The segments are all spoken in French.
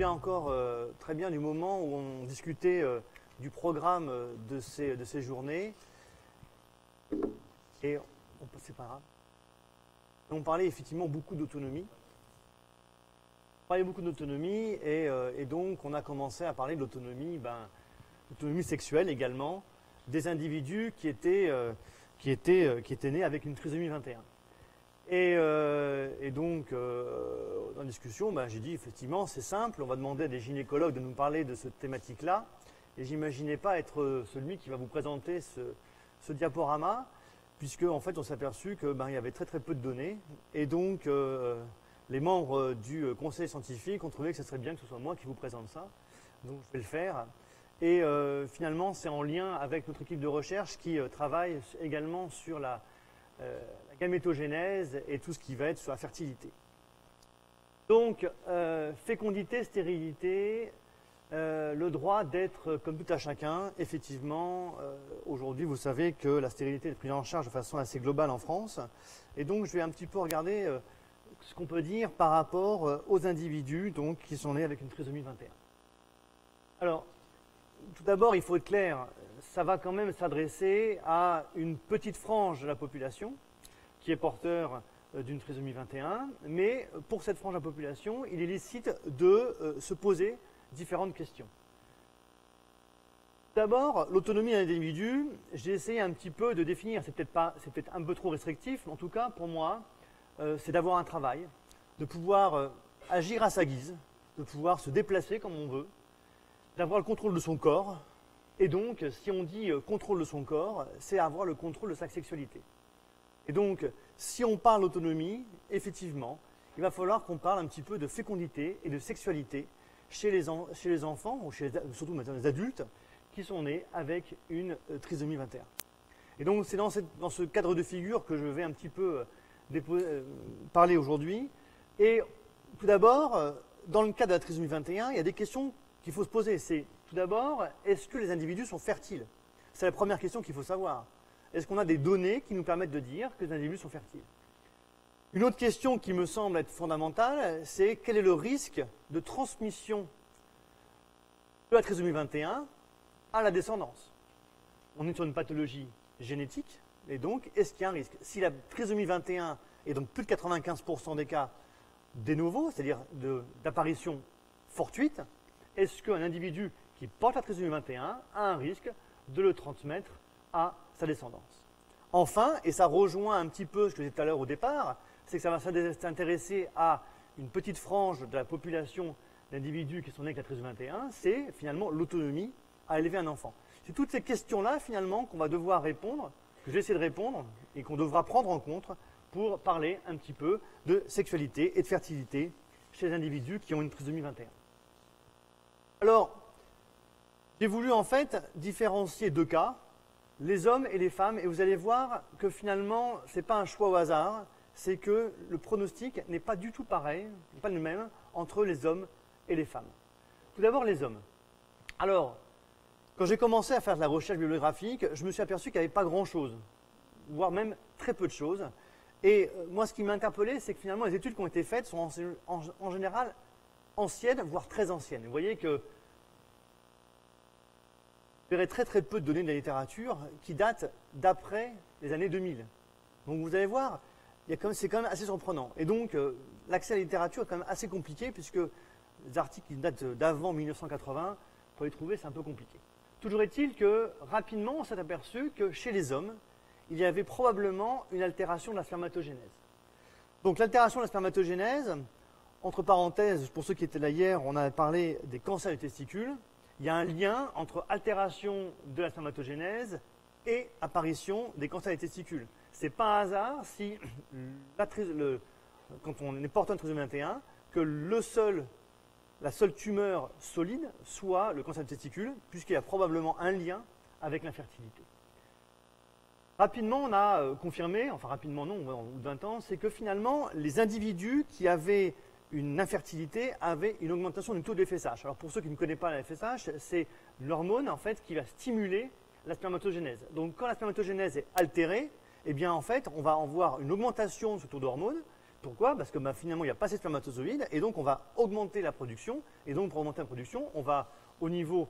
souviens encore très bien du moment où on discutait du programme de ces journées. Et c'est pas grave. On parlait effectivement beaucoup d'autonomie. On parlait beaucoup d'autonomie et donc on a commencé à parler de l'autonomie, l'autonomie sexuelle également, des individus qui étaient nés avec une trisomie 21. Et donc, dans la discussion, j'ai dit effectivement, c'est simple, on va demander à des gynécologues de nous parler de cette thématique-là. Et j'imaginais pas être celui qui va vous présenter ce diaporama, puisque en fait, on s'est aperçu qu'il y avait très très peu de données. Et donc, les membres du conseil scientifique ont trouvé que ce serait bien que ce soit moi qui vous présente ça. Donc, je vais le faire. Et finalement, c'est en lien avec notre équipe de recherche qui travaille également sur la gamétogénèse et tout ce qui va être sur la fertilité. Donc, fécondité, stérilité, le droit d'être comme tout à chacun. Effectivement, aujourd'hui, vous savez que la stérilité est prise en charge de façon assez globale en France. Et donc, je vais un petit peu regarder ce qu'on peut dire par rapport aux individus donc, qui sont nés avec une trisomie 21. Alors, tout d'abord, il faut être clair, ça va quand même s'adresser à une petite frange de la population qui est porteur d'une trisomie 21, mais pour cette frange de la population, il est licite de se poser différentes questions. D'abord, l'autonomie d'un individu, j'ai essayé un petit peu de définir, c'est peut-être un peu trop restrictif, mais en tout cas, pour moi, c'est d'avoir un travail, de pouvoir agir à sa guise, de pouvoir se déplacer comme on veut, d'avoir le contrôle de son corps, et donc, si on dit contrôle de son corps, c'est avoir le contrôle de sa sexualité. Et donc, si on parle d'autonomie, effectivement, il va falloir qu'on parle un petit peu de fécondité et de sexualité chez les enfants, ou surtout maintenant les adultes, qui sont nés avec une trisomie 21. Et donc, c'est dans ce cadre de figure que je vais un petit peu parler aujourd'hui. Et tout d'abord, dans le cas de la trisomie 21, il y a des questions qu'il faut se poser. C'est tout d'abord, est-ce que les individus sont fertiles? C'est la première question qu'il faut savoir. Est-ce qu'on a des données qui nous permettent de dire que les individus sont fertiles? Une autre question qui me semble être fondamentale, c'est quel est le risque de transmission de la trisomie 21 à la descendance? On est sur une pathologie génétique, et donc, est-ce qu'il y a un risque? Si la trisomie 21 est donc plus de 95% des cas de novo, c'est-à-dire d'apparition fortuite, est-ce qu'un individu qui porte la trisomie 21 a un risque de le transmettre à sa descendance? Enfin, et ça rejoint un petit peu ce que je disais tout à l'heure au départ, c'est que ça va s'intéresser à une petite frange de la population d'individus qui sont nés avec la trisomie 21, c'est finalement l'autonomie à élever un enfant. C'est toutes ces questions-là finalement qu'on va devoir répondre, que j'essaie de répondre et qu'on devra prendre en compte pour parler un petit peu de sexualité et de fertilité chez les individus qui ont une trisomie 21. Alors, j'ai voulu en fait différencier deux cas, les hommes et les femmes, et vous allez voir que finalement, ce n'est pas un choix au hasard, c'est que le pronostic n'est pas du tout pareil, pas le même, entre les hommes et les femmes. Tout d'abord, les hommes. Alors, quand j'ai commencé à faire de la recherche bibliographique, je me suis aperçu qu'il n'y avait pas grand-chose, voire même très peu de choses. Et moi, ce qui m'a interpellé, c'est que finalement, les études qui ont été faites sont en général anciennes, voire très anciennes. Vous voyez que vous verrez très très peu de données de la littérature qui datent d'après les années 2000. Donc vous allez voir, c'est quand même assez surprenant. Et donc, l'accès à la littérature est quand même assez compliqué, puisque les articles qui datent d'avant 1980, pour les trouver, c'est un peu compliqué. Toujours est-il que, rapidement, on s'est aperçu que chez les hommes, il y avait probablement une altération de la spermatogénèse. Donc l'altération de la spermatogénèse, entre parenthèses, pour ceux qui étaient là hier, on a parlé des cancers des testicules. Il y a un lien entre altération de la spermatogénèse et apparition des cancers des testicules. Ce n'est pas un hasard si, quand on est porteur de trisomie 21, que la seule tumeur solide soit le cancer des testicules, puisqu'il y a probablement un lien avec l'infertilité. Rapidement, on a confirmé, enfin rapidement non, au bout de 20 ans, c'est que finalement, les individus qui avaient une infertilité avaient une augmentation du taux de FSH. Alors pour ceux qui ne connaissent pas la FSH, c'est l'hormone en fait qui va stimuler la spermatogénèse. Donc quand la spermatogénèse est altérée, eh bien en fait, on va avoir une augmentation de ce taux d'hormone, Pourquoi? Parce que finalement, il n'y a pas assez de spermatozoïdes, et donc on va augmenter la production, et donc pour augmenter la production, on va, au niveau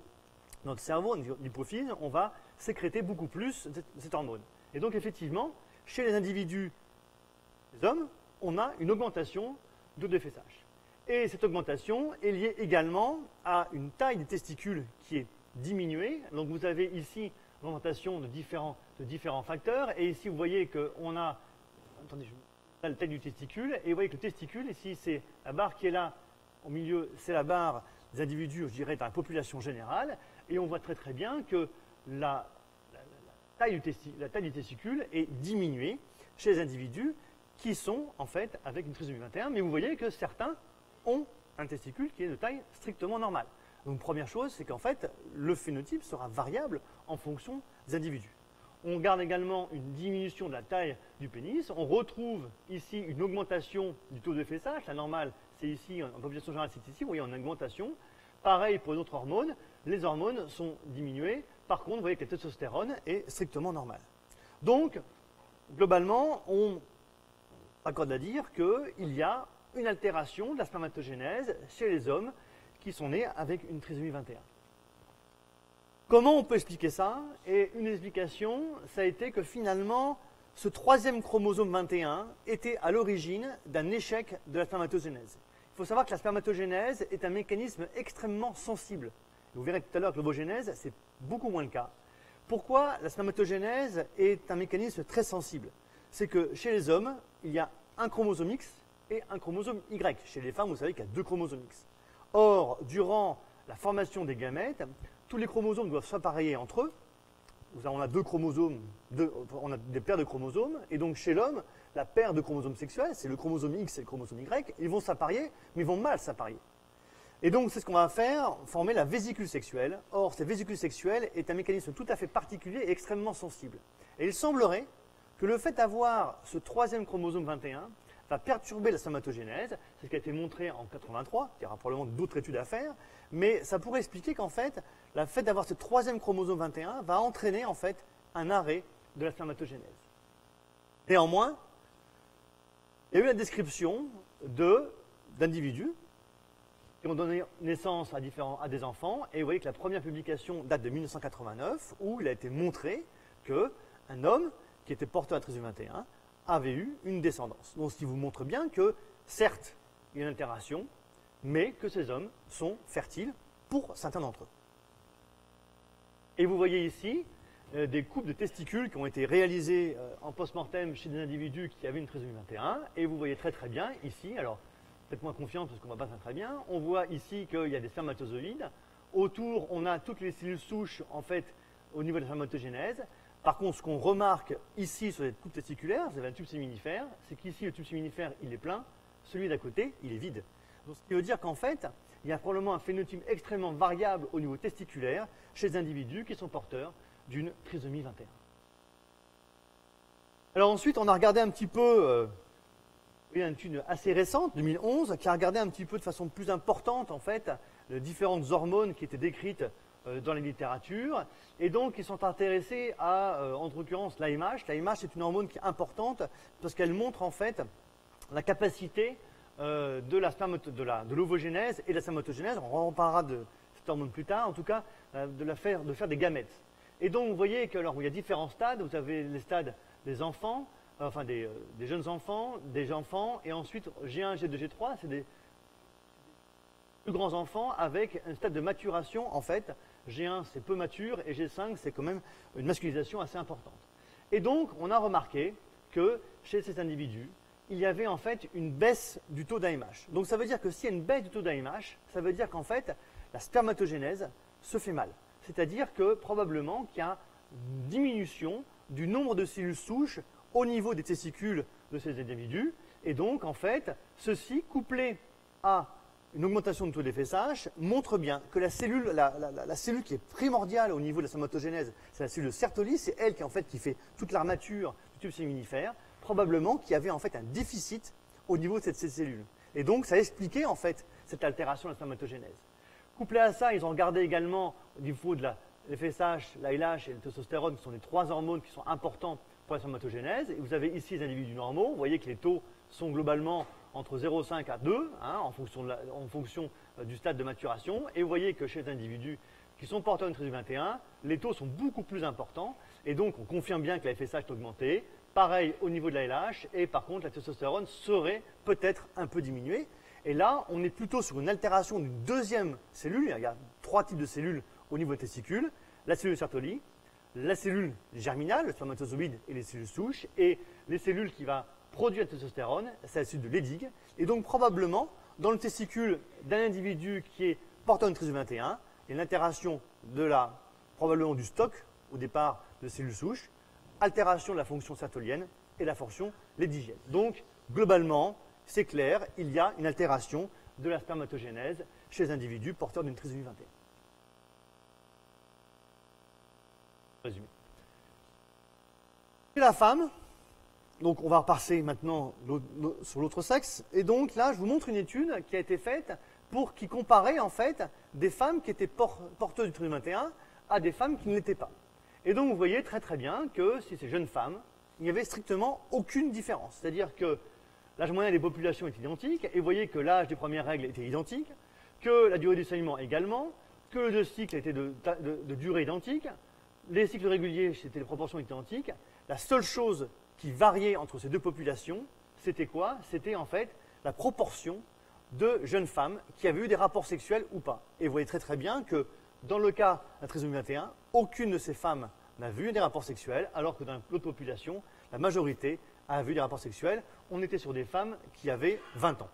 de notre cerveau, de l'hypophyse, on va sécréter beaucoup plus cette hormone. Et donc effectivement, chez les individus, les hommes, on a une augmentation de FSH. Et cette augmentation est liée également à une taille des testicules qui est diminuée. Donc vous avez ici l'augmentation de différents facteurs, et ici vous voyez qu'on a, attendez, la taille du testicule, et vous voyez que le testicule, ici c'est la barre qui est là, au milieu, c'est la barre des individus, je dirais, dans la population générale, et on voit très très bien que la taille du testicule est diminuée chez les individus qui sont en fait avec une trisomie 21, mais vous voyez que certains ont un testicule qui est de taille strictement normale. Donc première chose, c'est qu'en fait, le phénotype sera variable en fonction des individus. On garde également une diminution de la taille du pénis. On retrouve ici une augmentation du taux de FSH. La normale, c'est ici, en population générale, c'est ici. Vous voyez, en augmentation. Pareil pour les autres hormones. Les hormones sont diminuées. Par contre, vous voyez que la testostérone est strictement normale. Donc, globalement, on accorde à dire qu'il y a une altération de la spermatogénèse chez les hommes qui sont nés avec une trisomie 21. Comment on peut expliquer ça? Et une explication, ça a été que finalement, ce troisième chromosome 21 était à l'origine d'un échec de la spermatogénèse. Il faut savoir que la spermatogénèse est un mécanisme extrêmement sensible. Vous verrez tout à l'heure que l'ovogénèse, c'est beaucoup moins le cas. Pourquoi la spermatogénèse est un mécanisme très sensible? C'est que chez les hommes, il y a un chromosome X et un chromosome Y. Chez les femmes, vous savez qu'il y a deux chromosomes X. Or, durant la formation des gamètes, tous les chromosomes doivent s'appareiller entre eux. On a deux chromosomes, on a des paires de chromosomes, et donc chez l'homme, la paire de chromosomes sexuels, c'est le chromosome X et le chromosome Y, ils vont s'apparier, mais ils vont mal s'apparier. Et donc c'est ce qu'on va faire, former la vésicule sexuelle. Or, cette vésicule sexuelle est un mécanisme tout à fait particulier et extrêmement sensible. Et il semblerait que le fait d'avoir ce troisième chromosome 21 va perturber la spermatogénèse. C'est ce qui a été montré en 83, il y aura probablement d'autres études à faire, mais ça pourrait expliquer qu'en fait, le fait d'avoir ce troisième chromosome 21 va entraîner en fait un arrêt de la spermatogénèse. Néanmoins, il y a eu la description d'individus qui ont donné naissance à des enfants, et vous voyez que la première publication date de 1989, où il a été montré qu'un homme qui était porteur de la trisomie 21 avait eu une descendance. Donc ce qui vous montre bien que, certes, il y a une altération, mais que ces hommes sont fertiles pour certains d'entre eux. Et vous voyez ici des coupes de testicules qui ont été réalisées en post-mortem chez des individus qui avaient une trisomie 21, et vous voyez très très bien ici, alors faites moins confiance parce qu'on ne voit pas très bien, on voit ici qu'il y a des spermatozoïdes, autour on a toutes les cellules souches en fait au niveau de la spermatogénèse. Par contre, ce qu'on remarque ici sur les coupes testiculaires, vous avez un tube séminifère, c'est qu'ici le tube séminifère il est plein, celui d'à côté il est vide. Donc, ce qui veut dire qu'en fait, il y a probablement un phénotype extrêmement variable au niveau testiculaire chez les individus qui sont porteurs d'une trisomie 21. Alors ensuite, on a regardé un petit peu, une étude assez récente, 2011, qui a regardé un petit peu de façon plus importante en fait les différentes hormones qui étaient décrites dans les littératures, et donc ils sont intéressés à, en l'occurrence, l'AMH. L'AMH c'est une hormone qui est importante parce qu'elle montre en fait la capacité de l'ovogénèse et de la spermatogénèse. On reparlera de cette hormone plus tard, en tout cas de faire des gamètes. Et donc vous voyez qu'il y a différents stades. Vous avez les stades des enfants, enfin des jeunes enfants, des enfants, et ensuite G1, G2, G3, c'est des plus grands enfants avec un stade de maturation en fait. G1 c'est peu mature et G5 c'est quand même une masculinisation assez importante. Et donc on a remarqué que chez ces individus, il y avait en fait une baisse du taux d'AMH. Donc ça veut dire que s'il y a une baisse du taux d'AMH, ça veut dire qu'en fait la spermatogénèse se fait mal. C'est-à-dire que probablement qu'il y a une diminution du nombre de cellules souches au niveau des testicules de ces individus. Et donc en fait, ceci couplé à une augmentation du taux d'FSH montre bien que la cellule qui est primordiale au niveau de la spermatogénèse, c'est la cellule Sertoli, c'est elle qui fait toute l'armature du tube séminifère, probablement qu'il y avait en fait un déficit au niveau de ces cellules. Et donc ça expliquait en fait cette altération de la spermatogénèse. Couplé à ça, ils ont regardé également au niveau de la FSH, la LH et le testostérone, qui sont les trois hormones qui sont importantes pour la spermatogénèse. Et vous avez ici les individus normaux. Vous voyez que les taux sont globalement entre 0,5 à 2, hein, en fonction du stade de maturation. Et vous voyez que chez les individus qui sont porteurs d'une trisomie 21, les taux sont beaucoup plus importants. Et donc, on confirme bien que la FSH est augmentée. Pareil au niveau de la LH. Et par contre, la testostérone serait peut-être un peu diminuée. Et là, on est plutôt sur une altération d'une deuxième cellule. Il y a 3 types de cellules au niveau des testicules. La cellule Sertoli, la cellule germinale, le spermatozoïde et les cellules souches. Et les cellules qui vont produire la testostérone, c'est la cellule de Leydig. Et donc, probablement, dans le testicule d'un individu qui est porteur d'une trisomie 21, il y a une altération probablement du stock, au départ, de cellules souches, altération de la fonction sertolienne et la fonction leydigienne. Donc, globalement, c'est clair, il y a une altération de la spermatogénèse chez les individus porteurs d'une trisomie 21. Résumé. Chez la femme, donc on va repasser maintenant sur l'autre sexe, et donc là je vous montre une étude qui a été faite qui comparait en fait des femmes qui étaient porteuses du trisomie 21 à des femmes qui ne l'étaient pas. Et donc vous voyez très très bien que si ces jeunes femmes, il n'y avait strictement aucune différence. C'est-à-dire que l'âge moyen des populations est identique, et vous voyez que l'âge des premières règles était identique, que la durée du saignement également, que le 2 cycles étaient de durée identique, les cycles réguliers, c'était des proportions identiques. La seule chose qui variait entre ces deux populations, c'était quoi? C'était en fait la proportion de jeunes femmes qui avaient eu des rapports sexuels ou pas. Et vous voyez très très bien que dans le cas de la trisomie 21, aucune de ces femmes n'a vu des rapports sexuels, alors que dans l'autre population, la majorité a vu des rapports sexuels. On était sur des femmes qui avaient 20 ans.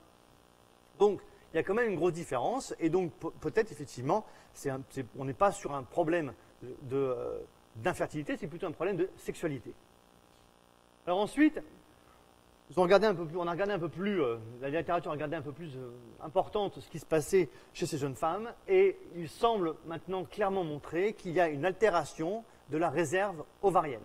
Donc, il y a quand même une grosse différence, et donc peut-être effectivement, on n'est pas sur un problème d'infertilité, c'est plutôt un problème de sexualité. Alors ensuite, on a regardé un peu plus, la littérature a regardé un peu plus importante ce qui se passait chez ces jeunes femmes, et il semble maintenant clairement montrer qu'il y a une altération de la réserve ovarienne.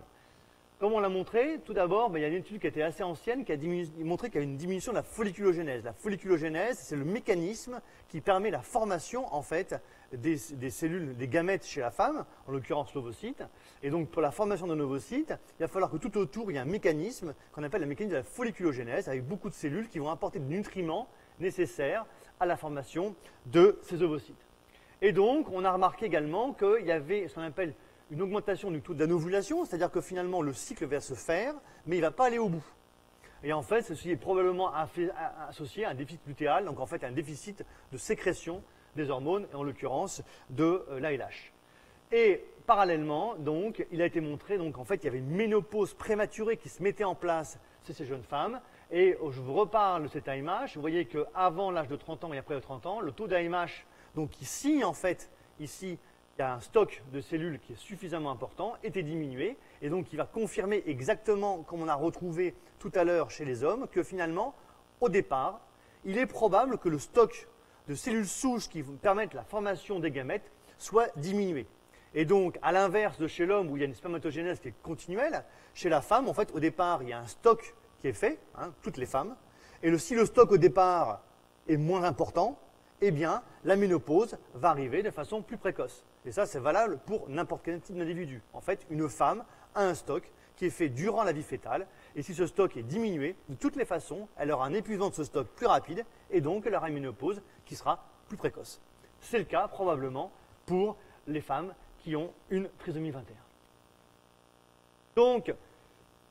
Comment on l'a montré? Tout d'abord, il y a une étude qui était assez ancienne qui a montré qu'il y a une diminution de la folliculogénèse. La folliculogénèse, c'est le mécanisme qui permet la formation en fait des cellules, des gamètes chez la femme, en l'occurrence l'ovocyte. Et donc pour la formation d'un ovocyte, il va falloir que tout autour il y ait un mécanisme qu'on appelle le mécanisme de la folliculogénèse, avec beaucoup de cellules qui vont apporter des nutriments nécessaires à la formation de ces ovocytes. Et donc on a remarqué également qu'il y avait ce qu'on appelle une augmentation du taux d'anovulation, c'est-à-dire que finalement le cycle va se faire, mais il ne va pas aller au bout. Et en fait, ceci est probablement associé à un déficit lutéal, donc en fait un déficit de sécrétion des hormones, et en l'occurrence de l'ALH. Et parallèlement, donc, il a été montré qu'en fait il y avait une ménopause prématurée qui se mettait en place chez ces jeunes femmes. Et je vous reparle de cet AMH. Vous voyez qu'avant l'âge de 30 ans et après 30 ans, le taux d'AMH, donc qui signe en fait ici, il y a un stock de cellules qui est suffisamment important, était diminué, et donc il va confirmer exactement, comme on a retrouvé tout à l'heure chez les hommes, que finalement, au départ, il est probable que le stock de cellules souches qui permettent la formation des gamètes soit diminué. Et donc, à l'inverse de chez l'homme où il y a une spermatogénèse qui est continuelle, chez la femme, en fait, au départ, il y a un stock qui est fait, toutes les femmes, et si le stock au départ est moins important, eh bien, la ménopause va arriver de façon plus précoce. Et ça, c'est valable pour n'importe quel type d'individu. En fait, une femme a un stock qui est fait durant la vie fœtale, et si ce stock est diminué, de toutes les façons, elle aura un épuisement de ce stock plus rapide, et donc elle aura une ménopause qui sera plus précoce. C'est le cas, probablement, pour les femmes qui ont une trisomie 21. Donc,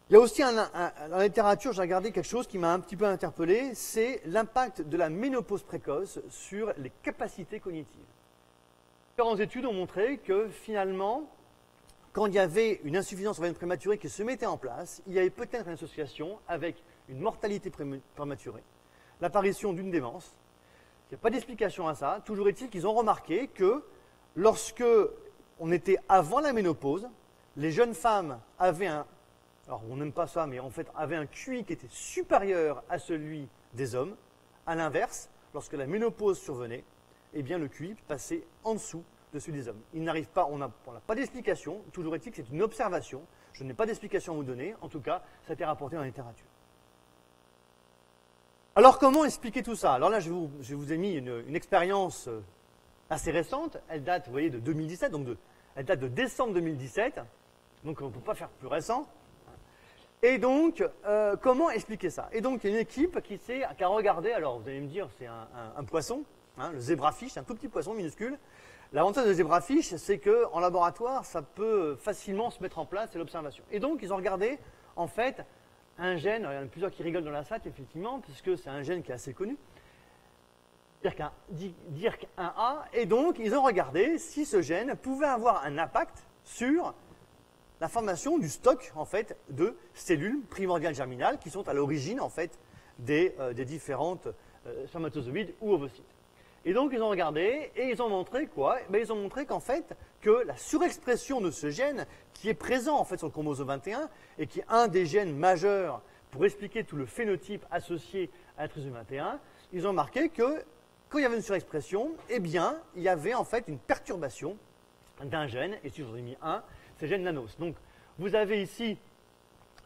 il y a aussi dans la littérature, j'ai regardé quelque chose qui m'a un petit peu interpellé, c'est l'impact de la ménopause précoce sur les capacités cognitives. Différentes études ont montré que finalement, quand il y avait une insuffisance ovarienne prématurée qui se mettait en place, il y avait peut-être une association avec une mortalité prématurée, l'apparition d'une démence. Il n'y a pas d'explication à ça. Toujours est-il qu'ils ont remarqué que lorsque on était avant la ménopause, les jeunes femmes avaient alors on n'aime pas ça, mais en fait avaient un QI qui était supérieur à celui des hommes. À l'inverse, lorsque la ménopause survenait, eh bien le QI passait en dessous de celui des hommes. Il n'arrive pas, on n'a pas d'explication, toujours est-il que c'est une observation, je n'ai pas d'explication à vous donner, en tout cas, ça a été rapporté dans la littérature. Alors comment expliquer tout ça? Alors là, je vous ai mis une expérience assez récente, elle date, vous voyez, de 2017, donc elle date de décembre 2017, donc on ne peut pas faire plus récent. Et donc, comment expliquer ça? Et donc, il y a une équipe qui a regardé, alors vous allez me dire, c'est un poisson, hein, le zébrafish, un tout petit poisson minuscule. L'avantage de zébrafish, c'est qu'en laboratoire, ça peut facilement se mettre en place, c'est l'observation. Et donc, ils ont regardé, en fait, un gène, il y en a plusieurs qui rigolent dans la salle, effectivement, puisque c'est un gène qui est assez connu, DYRK1A, et donc, ils ont regardé si ce gène pouvait avoir un impact sur la formation du stock, en fait, de cellules primordiales germinales qui sont à l'origine, en fait, des différentes spermatozoïdes ou ovocytes. Et donc, ils ont regardé et ils ont montré quoi? Ils ont montré qu'en fait, que la surexpression de ce gène, qui est présent en fait sur le chromosome 21 et qui est un des gènes majeurs pour expliquer tout le phénotype associé à la trisomie 21, ils ont marqué que quand il y avait une surexpression, eh bien, il y avait en fait une perturbation d'un gène, et si j'en ai mis un, c'est le gène Nanos. Donc, vous avez ici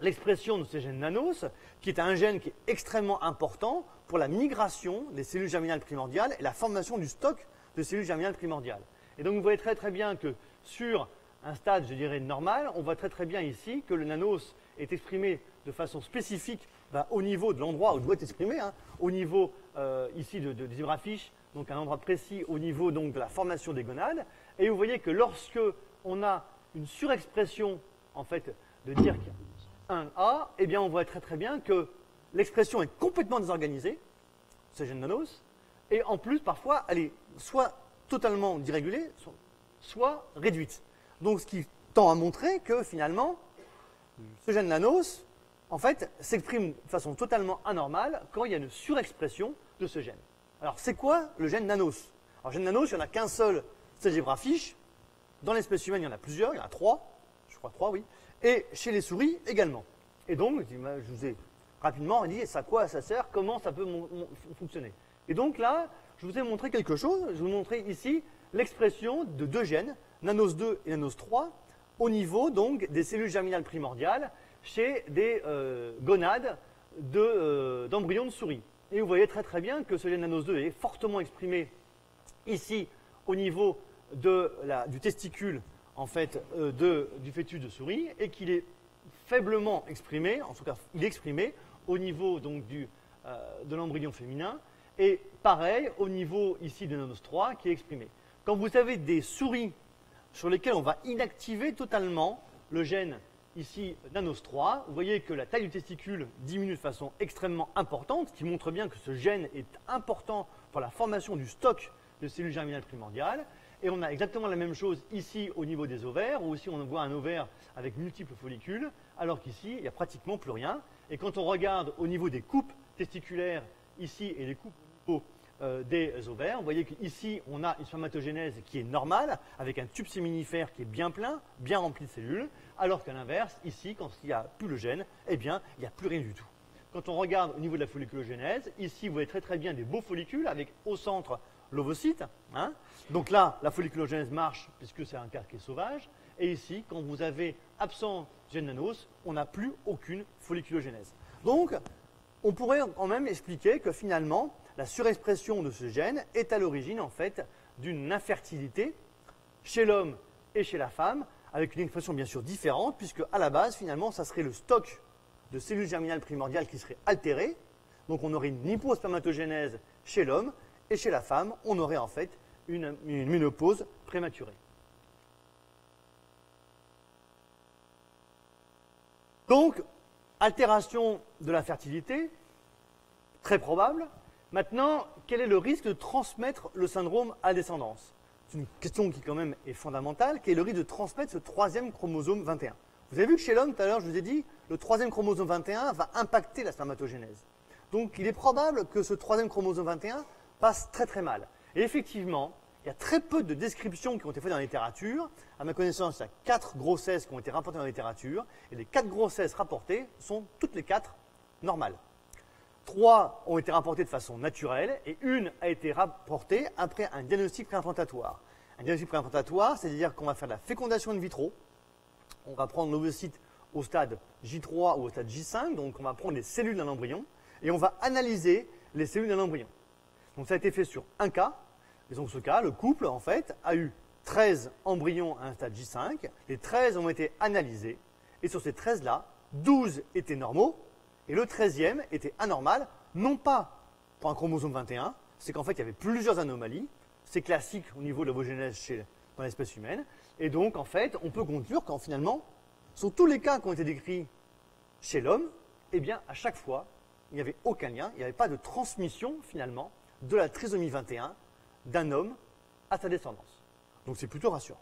l'expression de ce gène Nanos, qui est un gène qui est extrêmement important pour la migration des cellules germinales primordiales et la formation du stock de cellules germinales primordiales. Et donc, vous voyez très très bien que sur un stade, je dirais, normal, on voit très très bien ici que le Nanos est exprimé de façon spécifique au niveau de l'endroit où il doit être exprimé, hein, au niveau ici des zébrafish, donc un endroit précis au niveau donc, de la formation des gonades. Et vous voyez que lorsque on a une surexpression en fait, de DYRK1A, eh bien on voit très très bien que l'expression est complètement désorganisée, ce gène Nanos, et en plus parfois elle est soit totalement dérégulée, soit réduite. Donc ce qui tend à montrer que finalement, ce gène Nanos, en fait, s'exprime de façon totalement anormale quand il y a une surexpression de ce gène. Alors c'est quoi le gène Nanos? Alors le gène Nanos, il n'y en a qu'un seul, c'est le zébrafish. Dans l'espèce humaine, il y en a plusieurs, il y en a 3, je crois 3, oui. Et chez les souris également. Et donc, je vous ai rapidement dit à quoi ça sert, comment ça peut fonctionner. Et donc là, je vous ai montré quelque chose. Je vous ai montré ici l'expression de deux gènes, Nanos2 et Nanos3, au niveau donc des cellules germinales primordiales chez des gonades d'embryons de souris. Et vous voyez très très bien que ce gène Nanos2 est fortement exprimé ici au niveau du testicule en fait, du fœtus de souris et qu'il est faiblement exprimé, en tout cas il est exprimé au niveau donc, de l'embryon féminin et pareil au niveau ici de Nanos3 qui est exprimé. Quand vous avez des souris sur lesquelles on va inactiver totalement le gène ici Nanos3, vous voyez que la taille du testicule diminue de façon extrêmement importante, ce qui montre bien que ce gène est important pour la formation du stock de cellules germinales primordiales. Et on a exactement la même chose ici au niveau des ovaires, où aussi on voit un ovaire avec multiples follicules, alors qu'ici, il n'y a pratiquement plus rien. Et quand on regarde au niveau des coupes testiculaires ici et les coupes au niveau des ovaires, vous voyez qu'ici, on a une spermatogénèse qui est normale, avec un tube séminifère qui est bien plein, bien rempli de cellules, alors qu'à l'inverse, ici, quand il n'y a plus le gène, eh bien, il n'y a plus rien du tout. Quand on regarde au niveau de la folliculogénèse, ici, vous voyez très très bien des beaux follicules, avec au centre l'ovocyte. Hein. Donc là, la folliculogénèse marche, puisque c'est un cas qui est sauvage. Et ici, quand vous avez absent gène Nanos, on n'a plus aucune folliculogénèse. Donc, on pourrait quand même expliquer que finalement, la surexpression de ce gène est à l'origine en fait d'une infertilité chez l'homme et chez la femme, avec une expression bien sûr différente, puisque à la base, finalement, ça serait le stock de cellules germinales primordiales qui serait altéré. Donc on aurait une hypospermatogénèse chez l'homme, et chez la femme, on aurait en fait une ménopause prématurée. Donc, altération de la fertilité, très probable. Maintenant, quel est le risque de transmettre le syndrome à la descendance? C'est une question qui quand même est fondamentale, qui est le risque de transmettre ce troisième chromosome 21. Vous avez vu que chez l'homme, tout à l'heure, je vous ai dit, le troisième chromosome 21 va impacter la spermatogénèse. Donc, il est probable que ce troisième chromosome 21 passe très très mal. Et effectivement, il y a très peu de descriptions qui ont été faites dans la littérature. À ma connaissance, il y a 4 grossesses qui ont été rapportées dans la littérature, et les 4 grossesses rapportées sont toutes les 4 normales. 3 ont été rapportées de façon naturelle, et une a été rapportée après un diagnostic préimplantatoire. Un diagnostic préimplantatoire, c'est-à-dire qu'on va faire de la fécondation in vitro, on va prendre l'ovocyte au stade J3 ou au stade J5, donc on va prendre les cellules d'un embryon, et on va analyser les cellules d'un embryon. Donc ça a été fait sur un cas, et donc ce cas, le couple en fait a eu 13 embryons à un stade J5, les 13 ont été analysés, et sur ces 13-là, 12 étaient normaux et le 13e était anormal, non pas pour un chromosome 21, c'est qu'en fait il y avait plusieurs anomalies, c'est classique au niveau de l'ovogénèse dans l'espèce humaine, et donc en fait on peut conclure qu'en finalement, sur tous les cas qui ont été décrits chez l'homme, eh bien à chaque fois, il n'y avait aucun lien, il n'y avait pas de transmission finalement de la trisomie 21 d'un homme à sa descendance. Donc c'est plutôt rassurant.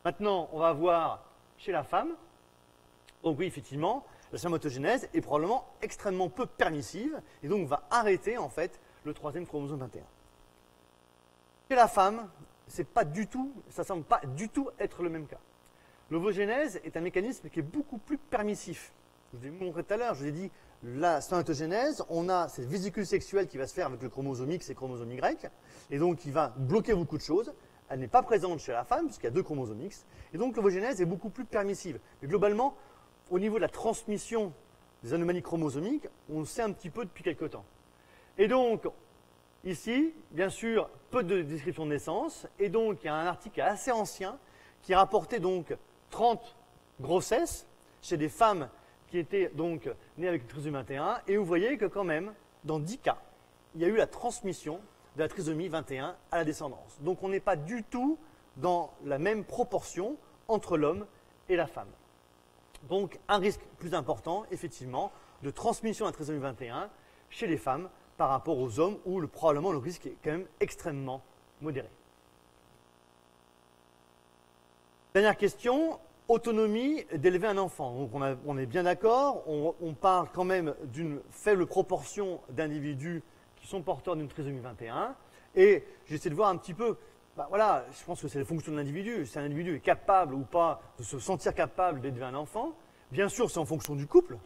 Maintenant, on va voir chez la femme. Donc oui, effectivement, la spermatogénèse est probablement extrêmement peu permissive et donc va arrêter en fait le 3e chromosome 21. Chez la femme, ça ne semble pas du tout être le même cas. L'ovogénèse est un mécanisme qui est beaucoup plus permissif. Je vous ai montré tout à l'heure, je vous ai dit, la spermatogénèse, on a cette vésicule sexuelle qui va se faire avec le chromosome X et le chromosome Y, et donc qui va bloquer beaucoup de choses. Elle n'est pas présente chez la femme, puisqu'il y a 2 chromosomes X, et donc l'ovogénèse est beaucoup plus permissive. Mais globalement, au niveau de la transmission des anomalies chromosomiques, on le sait un petit peu depuis quelque temps. Et donc, ici, bien sûr, peu de descriptions de naissance, et donc il y a un article assez ancien qui rapportait donc 30 grossesses chez des femmes qui étaient donc nées avec une trisomie 21, et vous voyez que quand même, dans 10 cas, il y a eu la transmission de la trisomie 21 à la descendance. Donc on n'est pas du tout dans la même proportion entre l'homme et la femme. Donc un risque plus important, effectivement, de transmission de la trisomie 21 chez les femmes par rapport aux hommes, où probablement le risque est quand même extrêmement modéré. Dernière question, autonomie d'élever un enfant. Donc on est bien d'accord, on parle quand même d'une faible proportion d'individus qui sont porteurs d'une trisomie 21, et j'essaie de voir un petit peu, voilà, je pense que c'est la fonction de l'individu, si un individu est capable ou pas de se sentir capable d'élever un enfant. Bien sûr, c'est en fonction du couple.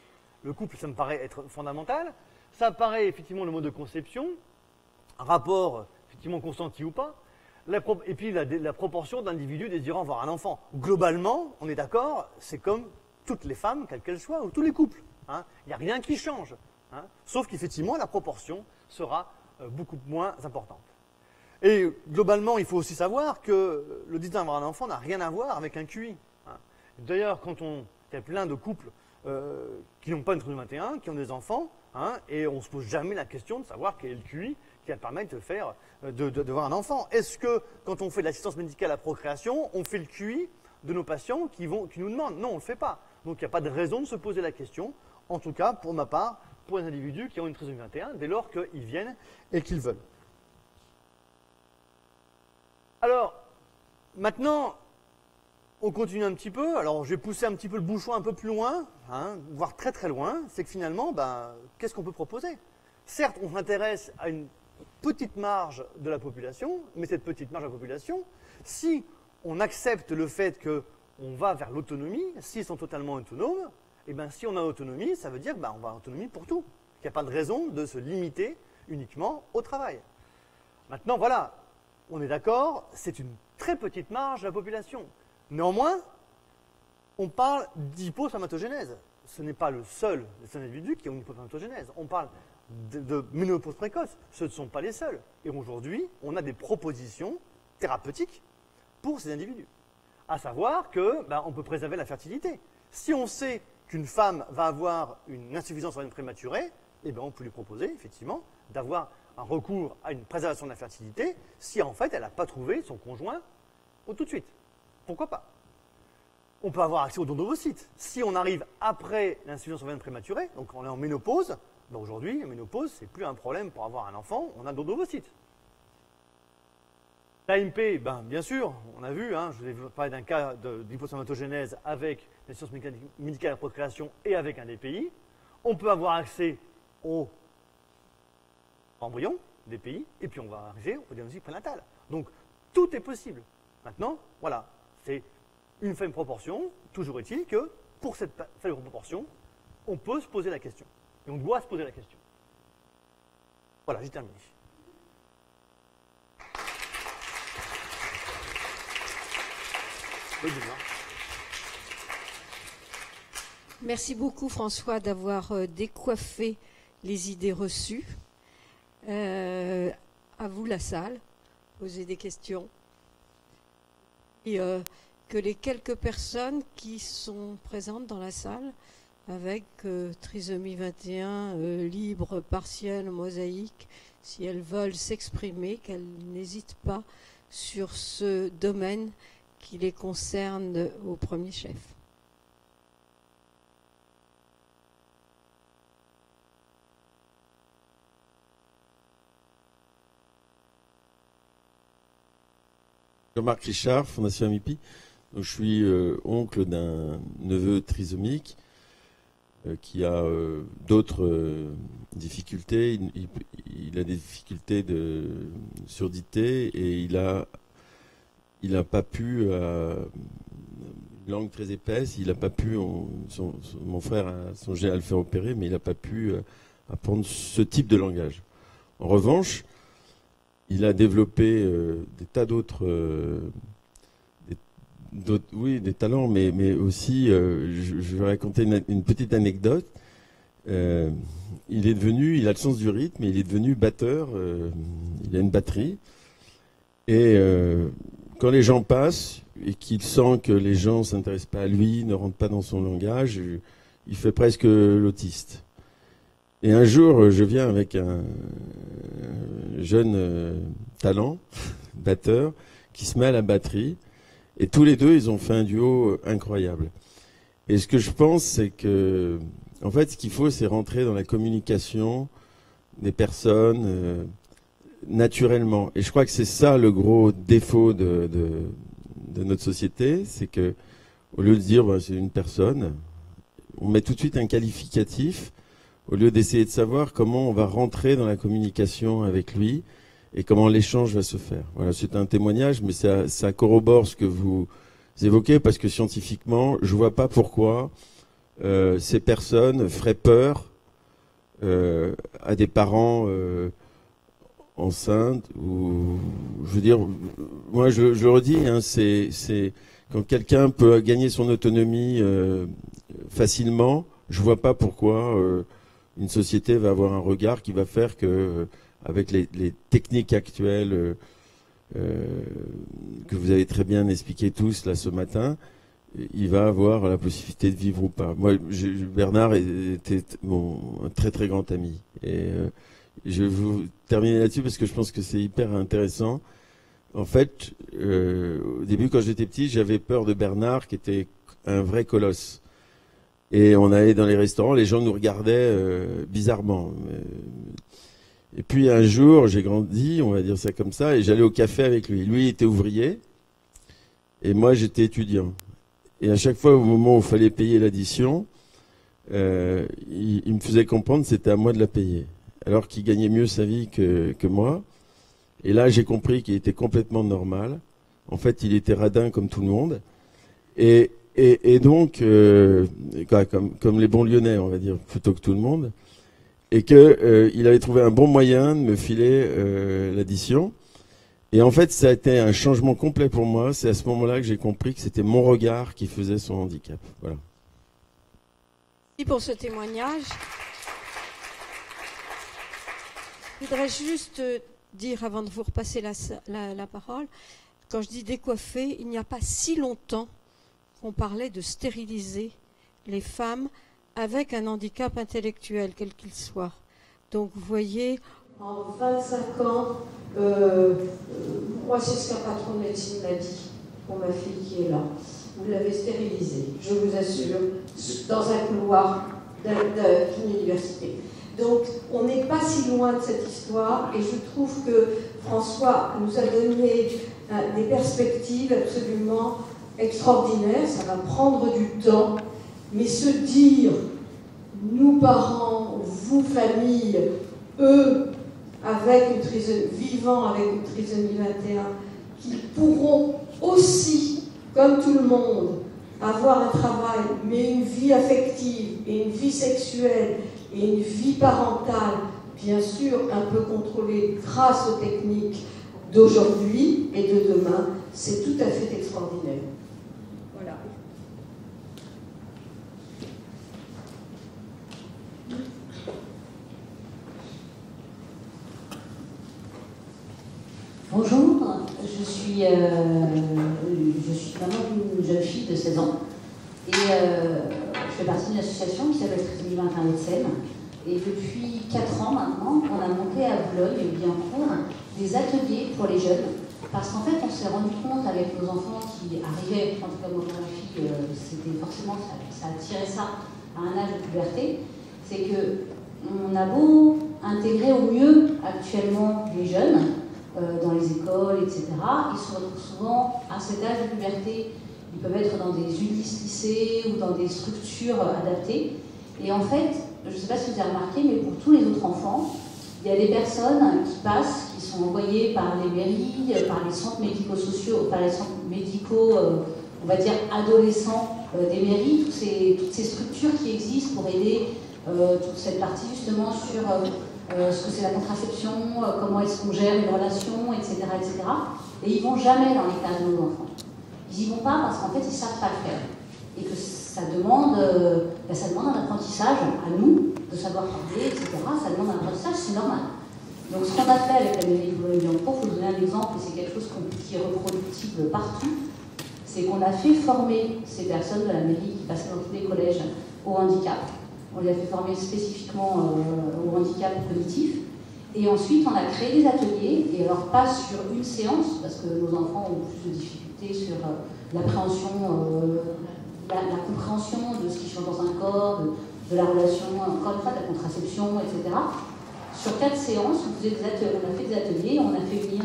Le couple, ça me paraît être fondamental. Ça paraît effectivement le mode de conception, un rapport effectivement consenti ou pas, et puis la proportion d'individus désirant avoir un enfant. Globalement, on est d'accord, c'est comme toutes les femmes, quelles qu'elles soient, ou tous les couples. Hein. Il n'y a rien qui change. Hein. Sauf qu'effectivement, la proportion sera beaucoup moins importante. Et globalement, il faut aussi savoir que le désir d'avoir un enfant n'a rien à voir avec un QI. Hein. D'ailleurs, il y a plein de couples qui n'ont pas une trisomie 21, qui ont des enfants, hein, et on ne se pose jamais la question de savoir quel est le QI qui va permettre d'avoir un enfant. Est-ce que, quand on fait de l'assistance médicale à la procréation, on fait le QI de nos patients qui nous demandent? Non, on ne le fait pas. Donc il n'y a pas de raison de se poser la question, en tout cas, pour ma part, pour les individus qui ont une trisomie 21, dès lors qu'ils viennent et qu'ils veulent. Alors, maintenant, on continue un petit peu. Alors, je vais pousser un petit peu le bouchon un peu plus loin, hein, voire très très loin. C'est que finalement, qu'est-ce qu'on peut proposer? Certes, on s'intéresse à une petite marge de la population, mais cette petite marge de la population, si on accepte le fait qu'on va vers l'autonomie, s'ils sont totalement autonomes, et bien si on a autonomie, ça veut dire qu'on va avoir autonomie pour tout. Il n'y a pas de raison de se limiter uniquement au travail. Maintenant, voilà, on est d'accord, c'est une très petite marge de la population. Néanmoins, on parle d'hypospermatogénèse. Ce n'est pas le seul des individus qui ont une hypospermatogénèse. On parle de ménopause précoce. Ce ne sont pas les seuls. Et aujourd'hui, on a des propositions thérapeutiques pour ces individus. À savoir qu'on peut préserver la fertilité. Si on sait qu'une femme va avoir une insuffisance rénale prématurée, eh bien on peut lui proposer effectivement d'avoir un recours à une préservation de la fertilité si en fait elle n'a pas trouvé son conjoint tout de suite. Pourquoi pas? On peut avoir accès aux dons d'ovocytes. Si on arrive après l'insuffisance rénale prématurée, donc on est en ménopause, aujourd'hui, la ménopause, c'est plus un problème pour avoir un enfant, on a don d'ovocytes. L'AMP, bien sûr, on a vu, hein, je vous ai parlé d'un cas d'hypospermatogénèse avec l'assistance médicale à la procréation et avec un DPI. On peut avoir accès aux embryons, DPI, et puis on va arriver au diagnostic prénatal. Donc, tout est possible. Maintenant, voilà, c'est une faible proportion. Toujours est-il que, pour cette faible proportion, on peut se poser la question. Et on doit se poser la question. Voilà, j'ai terminé. Merci beaucoup François d'avoir décoiffé les idées reçues. À vous la salle, posez des questions. Et que les quelques personnes qui sont présentes dans la salle avec trisomie 21, libre, partielle, mosaïque, si elles veulent s'exprimer, qu'elles n'hésitent pas sur ce domaine qui les concerne au premier chef. Jean-Marc Richard, Fondation Amipi. Donc, je suis oncle d'un neveu trisomique qui a d'autres difficultés. Il a des difficultés de surdité et il a pas pu, une langue très épaisse, il n'a pas pu, mon frère a songé à le faire opérer, mais il n'a pas pu apprendre ce type de langage. En revanche, il a développé des tas d'autres, des talents, mais aussi, je vais raconter une petite anecdote. Il a le sens du rythme, il est devenu batteur, il a une batterie. Et quand les gens passent et qu'il sent que les gens ne s'intéressent pas à lui, ne rentrent pas dans son langage, il fait presque l'autiste. Et un jour, je viens avec un jeune talent, batteur, qui se met à la batterie. Et tous les deux, ils ont fait un duo incroyable. Et ce que je pense, c'est que, en fait, ce qu'il faut, c'est rentrer dans la communication des personnes naturellement. Et je crois que c'est ça le gros défaut de notre société, c'est que, au lieu de dire c'est une personne, on met tout de suite un qualificatif, au lieu d'essayer de savoir comment on va rentrer dans la communication avec lui et comment l'échange va se faire. Voilà, c'est un témoignage, mais ça corrobore ce que vous évoquez, parce que scientifiquement, je ne vois pas pourquoi ces personnes feraient peur à des parents enceintes. Ou, je veux dire, moi je le redis, hein, c'est quand quelqu'un peut gagner son autonomie facilement, je ne vois pas pourquoi une société va avoir un regard qui va faire que, avec les techniques actuelles que vous avez très bien expliqué tous là ce matin, il va avoir la possibilité de vivre ou pas. Moi, Bernard était un très très grand ami. Et je vais vous terminer là-dessus parce que je pense que c'est hyper intéressant. En fait, au début, quand j'étais petit, j'avais peur de Bernard, qui était un vrai colosse. Et on allait dans les restaurants, les gens nous regardaient bizarrement. Et puis un jour, j'ai grandi, on va dire ça comme ça, et j'allais au café avec lui. Lui, il était ouvrier, et moi, j'étais étudiant. Et à chaque fois, au moment où il fallait payer l'addition, il me faisait comprendre que c'était à moi de la payer, alors qu'il gagnait mieux sa vie que moi. Et là, j'ai compris qu'il était complètement normal. En fait, il était radin comme tout le monde. Et donc, comme les bons Lyonnais, on va dire, plutôt que tout le monde. Et qu'il avait trouvé un bon moyen de me filer l'addition. Et en fait, ça a été un changement complet pour moi. C'est à ce moment-là que j'ai compris que c'était mon regard qui faisait son handicap. Voilà. Merci pour ce témoignage. Je voudrais juste dire, avant de vous repasser la parole, quand je dis décoiffer, il n'y a pas si longtemps qu'on parlait de stériliser les femmes avec un handicap intellectuel, quel qu'il soit. Donc, vous voyez, en 25 ans, moi, c'est ce qu'un patron de médecine m'a dit pour ma fille qui est là. Vous l'avez stérilisée, je vous assure, dans un couloir d'une université. Donc, on n'est pas si loin de cette histoire, et je trouve que François nous a donné des perspectives absolument extraordinaires. Ça va prendre du temps, mais se dire, nous parents, vous famille, eux, vivant avec une trisomie 21, qu'ils pourront aussi, comme tout le monde, avoir un travail, mais une vie affective et une vie sexuelle et une vie parentale, bien sûr, un peu contrôlée grâce aux techniques d'aujourd'hui et de demain, c'est tout à fait extraordinaire. Voilà. Bonjour, je suis je suis maman d'une jeune fille de 16 ans. Et je fais partie d'une association qui s'appelle Trisomie 21 de Seine. Et depuis 4 ans maintenant, on a monté à Boulogne-Billancourt des ateliers pour les jeunes. Parce qu'en fait, on s'est rendu compte avec nos enfants qui arrivaient, en tout cas moi, ma fille, c'était forcément, ça attirait ça à un âge de puberté, c'est qu'on a beau intégrer au mieux actuellement les jeunes dans les écoles, etc., ils se retrouvent souvent à cet âge de puberté. Ils peuvent être dans des lycées ou dans des structures adaptées. Et en fait, je ne sais pas si vous avez remarqué, mais pour tous les autres enfants, il y a des personnes qui passent, qui sont envoyées par les mairies, par les centres médico-sociaux, par les centres médicaux, on va dire adolescents des mairies, toutes ces structures qui existent pour aider toute cette partie justement sur ce que c'est la contraception, comment est-ce qu'on gère une relation, etc., etc. Et ils ne vont jamais dans les classes de nos enfants. Ils n'y vont pas parce qu'en fait, ils ne savent pas le faire. Et que ça demande un apprentissage à nous, de savoir parler, etc. Ça demande un apprentissage, c'est normal. Donc ce qu'on a fait avec la mairie de Boulogne-Billancourt, il faut vous donner un exemple, et c'est quelque chose qui est reproductible partout, c'est qu'on a fait former ces personnes de la mairie qui passaient dans tous les collèges au handicap. On les a fait former spécifiquement au handicap cognitif. Et ensuite, on a créé des ateliers, et alors pas sur une séance, parce que nos enfants ont plus de difficultés sur l'appréhension, la compréhension de ce qui change dans un corps, de la relation, encore une fois, de la contraception, etc. Sur 4 séances, on a fait des ateliers, on a fait venir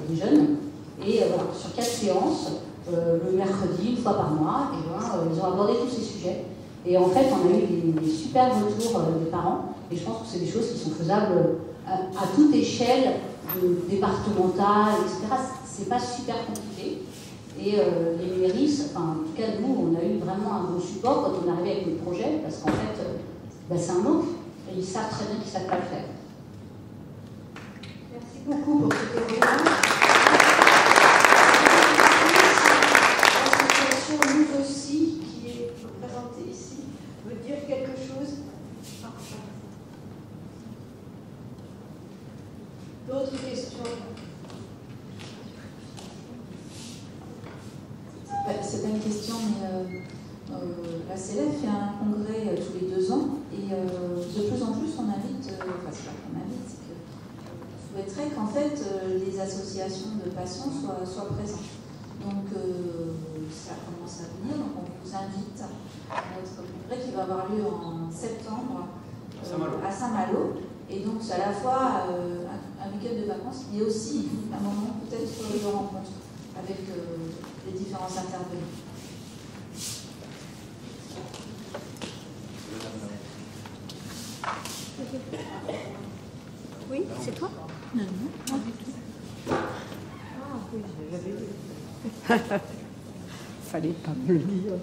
des jeunes, et voilà, sur 4 séances, le mercredi, une fois par mois, et voilà, ils ont abordé tous ces sujets. Et en fait, on a eu des super retours des parents, et je pense que c'est des choses qui sont faisables à toute échelle départementale, etc. C'est pas super compliqué. Et les mairies, enfin, en tout cas, nous, on a eu vraiment un bon support quand on est arrivé avec le projet, parce qu'en fait, c'est un manque, et ils savent très bien qu'ils ne savent pas le faire. Merci beaucoup pour ce témoignage. L'association Nous aussi, qui est représentée ici, veut dire quelque chose. D'autres questions? C'est pas une question, mais la CELEF fait un congrès tous les 2 ans et de plus en plus on invite, enfin c'est pas qu'on invite, c'est que je souhaiterais qu'en fait les associations de patients soient présentes. Donc ça commence à venir, donc on vous invite à notre congrès qui va avoir lieu en septembre à Saint-Malo. Et donc c'est à la fois un week-end de vacances, mais aussi un moment peut-être de rencontre avec les différents intervenants. Oui, c'est toi? Non, pas du tout. Ah oui, j'avais dit. Fallait pas me le dire.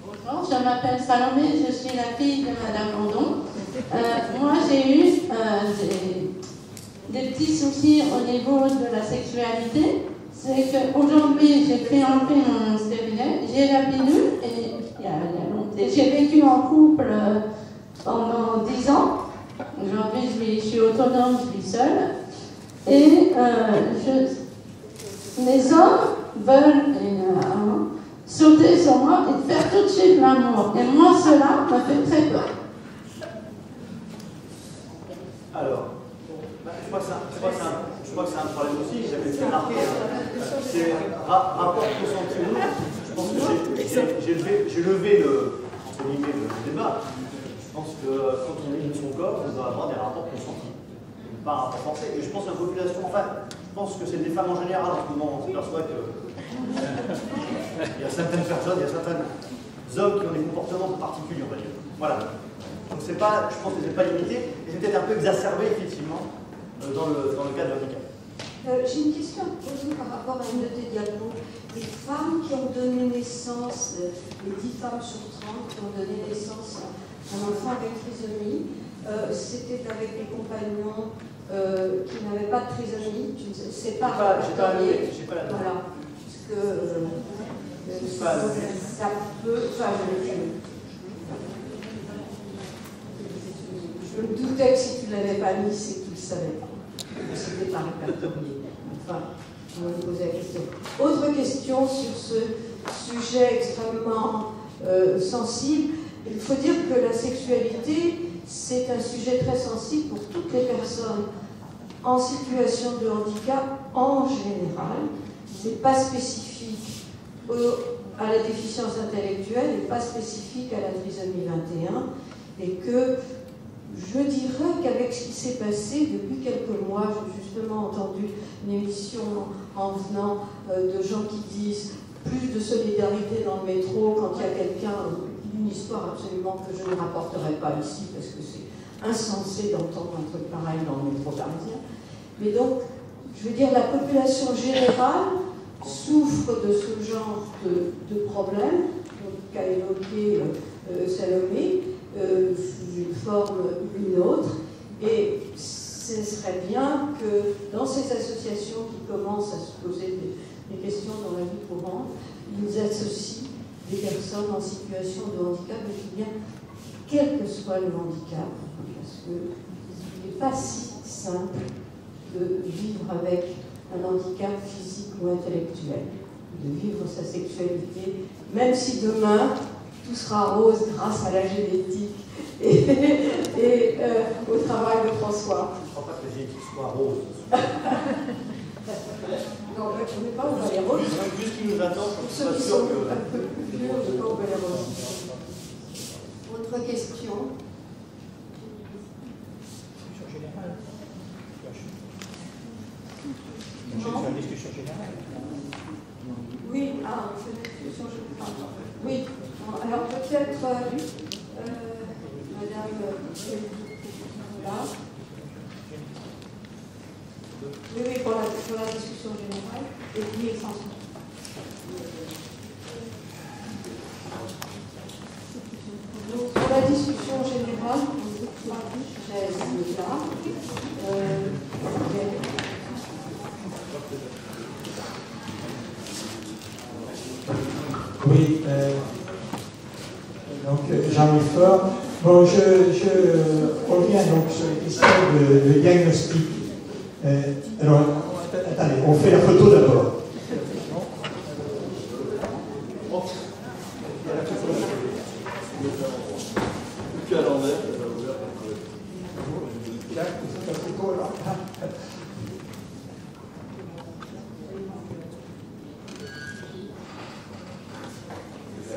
Bonjour, je m'appelle Salomé, je suis la fille de Madame Landon. Moi, j'ai eu des petits soucis au niveau de la sexualité. C'est qu'aujourd'hui, j'ai fait enlever mon stérilet, j'ai la pilule et j'ai vécu en couple pendant 10 ans. Aujourd'hui, je suis autonome, je vis seule. Et les hommes veulent sauter sur moi et faire tout de suite l'amour. Et moi, cela me fait très peur. Alors, je crois que c'est un problème aussi, j'avais fait remarquer. C'est rapport consenti ou non. Je pense que j'ai levé le débat. Je pense que quand on est de son corps, on doit avoir des rapports consentis, pas un rapport forcé. Et je pense que la population, enfin, je pense que c'est des femmes en général en ce moment, on s'aperçoit que il y a certaines personnes, il y a certains hommes qui ont des comportements particuliers, on va dire. Voilà. Donc c'est pas, je pense que c'est pas limité, et c'est peut-être un peu exacerbé effectivement dans le cas de l'handicap. J'ai une question à poser par rapport à une de tes diapos. Les femmes qui ont donné naissance, les 10 femmes sur 30 qui ont donné naissance à un enfant avec trisomie, c'était avec des compagnons qui n'avaient pas de trisomie. C'est pas j'ai pas la donnée. Voilà. Parce que ça peut. Enfin, Je me doutais que si tu ne l'avais pas mis, c'est que tu ne le savais pas. C'était pas répertorié. Enfin, on va poser la question. Autre question sur ce sujet extrêmement sensible. Il faut dire que la sexualité, c'est un sujet très sensible pour toutes les personnes en situation de handicap en général. Ce n'est pas spécifique à la déficience intellectuelle et pas spécifique à la trisomie 21. Et que je dirais qu'avec ce qui s'est passé depuis quelques mois, j'ai justement entendu une émission en venant de gens qui disent plus de solidarité dans le métro quand il y a quelqu'un, une histoire absolument que je ne rapporterai pas ici parce que c'est insensé d'entendre un truc pareil dans le métro parisien. Mais donc, je veux dire, la population générale souffre de ce genre de problème qu'a évoqué Salomé, sous une forme ou une autre, et ce serait bien que dans ces associations qui commencent à se poser des questions dans la vie courante, ils associent des personnes en situation de handicap, et je dis bien, quel que soit le handicap, parce qu'il n'est pas si simple de vivre avec un handicap physique ou intellectuel, de vivre sa sexualité, même si demain, tout sera rose grâce à la génétique et au travail de François. Je ne crois pas que la génétique soit rose. Non, on n'est pas au balai rose. Vu ce qui nous attend, Pour je ceux suis qui pas sûr sont que... un peu plus vieux, on n'est pas au balai rose. Autre question. C'est une discussion générale. Oui, on fait une discussion générale. Oui, alors peut-être Madame là. Oui, pour la discussion générale, et puis François. Donc, pour la discussion générale, on est trois chaises là. Oui, donc Jean-Louis Faure. Bon, je reviens donc sur la question de diagnostic. Alors, attendez, on fait la photo d'abord.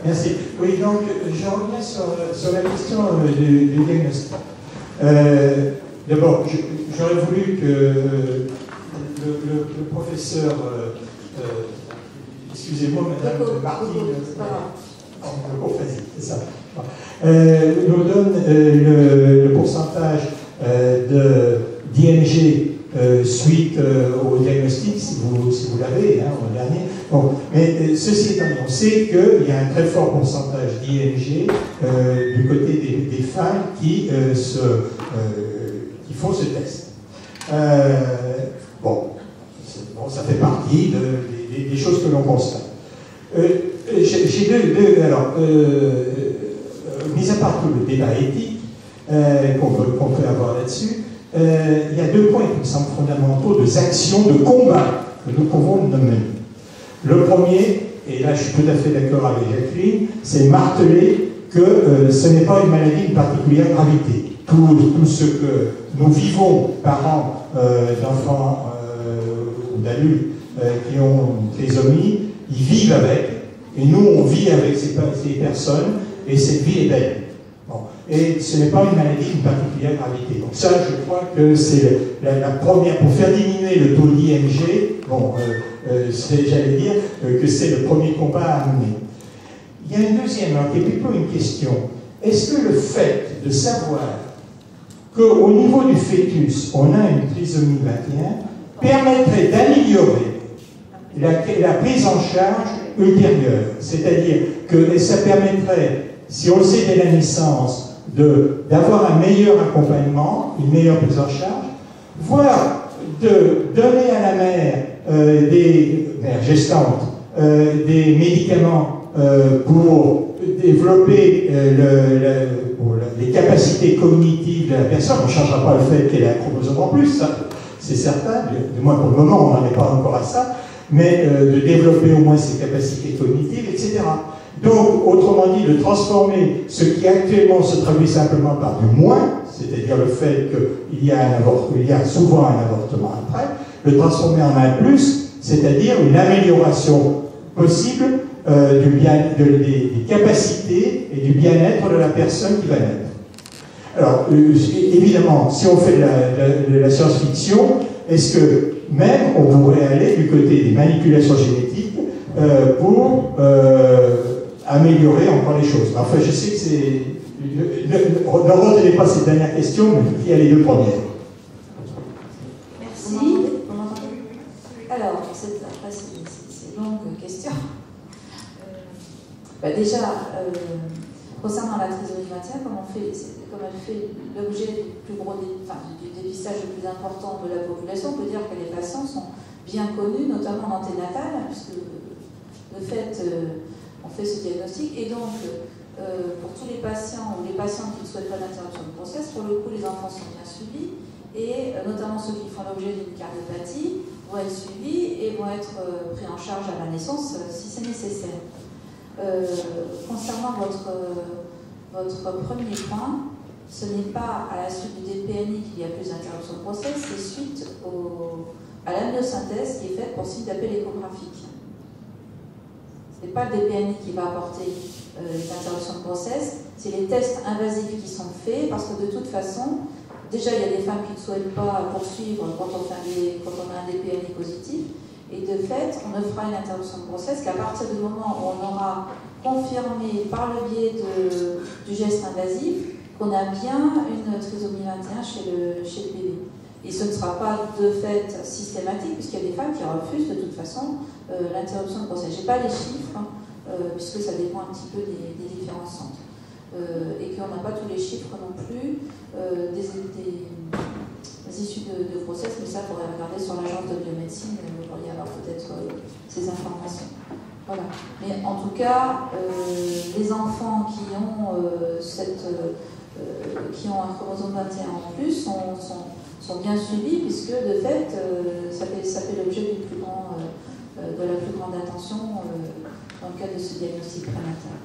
Merci. Oui, donc je reviens sur la question du diagnostic. D'abord, j'aurais voulu que le professeur, excusez-moi, Madame Martine, c'est ça, nous donne le pourcentage d'IMG suite au diagnostic, si vous l'avez, au dernier. Bon, mais ceci étant dit, on sait qu'il y a un très fort pourcentage d'IMG du côté des femmes qui font ce test. Bon, ça fait partie des choses que l'on constate. J'ai deux alors, mis à part tout le débat éthique qu'on peut avoir là-dessus, il y a deux points qui me semblent fondamentaux, deux actions de combat que nous pouvons nommer. Le premier, et là je suis tout à fait d'accord avec Jacqueline, c'est marteler que ce n'est pas une maladie de particulière gravité. Tout ce que nous vivons, parents d'enfants ou d'adultes qui ont une trisomie, ils vivent avec, et nous on vit avec ces personnes, et cette vie est belle. Bon. Et ce n'est pas une maladie d'une particulière gravité. Donc ça, je crois que c'est la première, pour faire diminuer le taux d'IMG, bon, j'allais dire que c'est le premier combat à mener. Il y a une deuxième, qui est plutôt une question. Est-ce que le fait de savoir qu'au niveau du fœtus, on a une trisomie 21, permettrait d'améliorer la prise en charge ultérieure? C'est-à-dire que ça permettrait, si on le sait dès la naissance, d'avoir un meilleur accompagnement, une meilleure prise en charge, voire de donner à la mère, mère gestante, des médicaments pour développer les capacités cognitives de la personne. On ne changera pas le fait qu'elle ait un chromosome en plus, ça, c'est certain, du moins pour le moment, on n'en est pas encore à ça, mais de développer au moins ses capacités cognitives, etc. Donc, autrement dit, de transformer ce qui actuellement se traduit simplement par du moins, c'est-à-dire le fait qu'il y a souvent un avortement après, le transformer en un plus, c'est-à-dire une amélioration possible des capacités et du bien-être de la personne qui va naître. Alors, évidemment, si on fait de la science-fiction, est-ce que même on pourrait aller du côté des manipulations génétiques pour améliorer encore les choses? Enfin, je sais que c'est... Ne retenez pas cette dernière question, mais il y a les deux premières. Merci. Alors, c'est une longue question. Déjà, concernant la trisomie 21, comme elle fait l'objet du dépistage le plus important de la population, on peut dire que les patients sont bien connus, notamment en anténatal, puisque de fait, on fait ce diagnostic. Et donc, pour tous les patients ou les patientes qui ne souhaitent pas d'interruption de grossesse, pour le coup, les enfants sont bien suivis, et notamment ceux qui font l'objet d'une cardiopathie vont être suivis et vont être pris en charge à la naissance si c'est nécessaire. Concernant votre premier point, ce n'est pas à la suite du DPNI qu'il y a plus d'interruption de grossesse, c'est suite à l'amniosynthèse qui est faite pour signe d'appel échographique. Ce n'est pas le DPNI qui va apporter les interruptions de grossesse, c'est les tests invasifs qui sont faits, parce que de toute façon, déjà il y a des femmes qui ne souhaitent pas poursuivre quand on a un DPNI positif, et de fait, on ne fera une interruption de grossesse qu'à partir du moment où on aura confirmé par le biais du geste invasif qu'on a bien une trisomie 21 chez le bébé. Et ce ne sera pas de fait systématique, puisqu'il y a des femmes qui refusent de toute façon l'interruption de grossesse. Je n'ai pas les chiffres, puisque ça dépend un petit peu des différents centres. Et qu'on n'a pas tous les chiffres non plus des issues de grossesse, mais ça, il faudrait regarder sur l'agence de biomédecine, vous pourriez avoir peut-être ces informations. Voilà. Mais en tout cas, les enfants qui ont un chromosome 21 en plus sont bien suivis, puisque de fait, ça fait l'objet de la plus grande attention dans le cadre de ce diagnostic prénatal.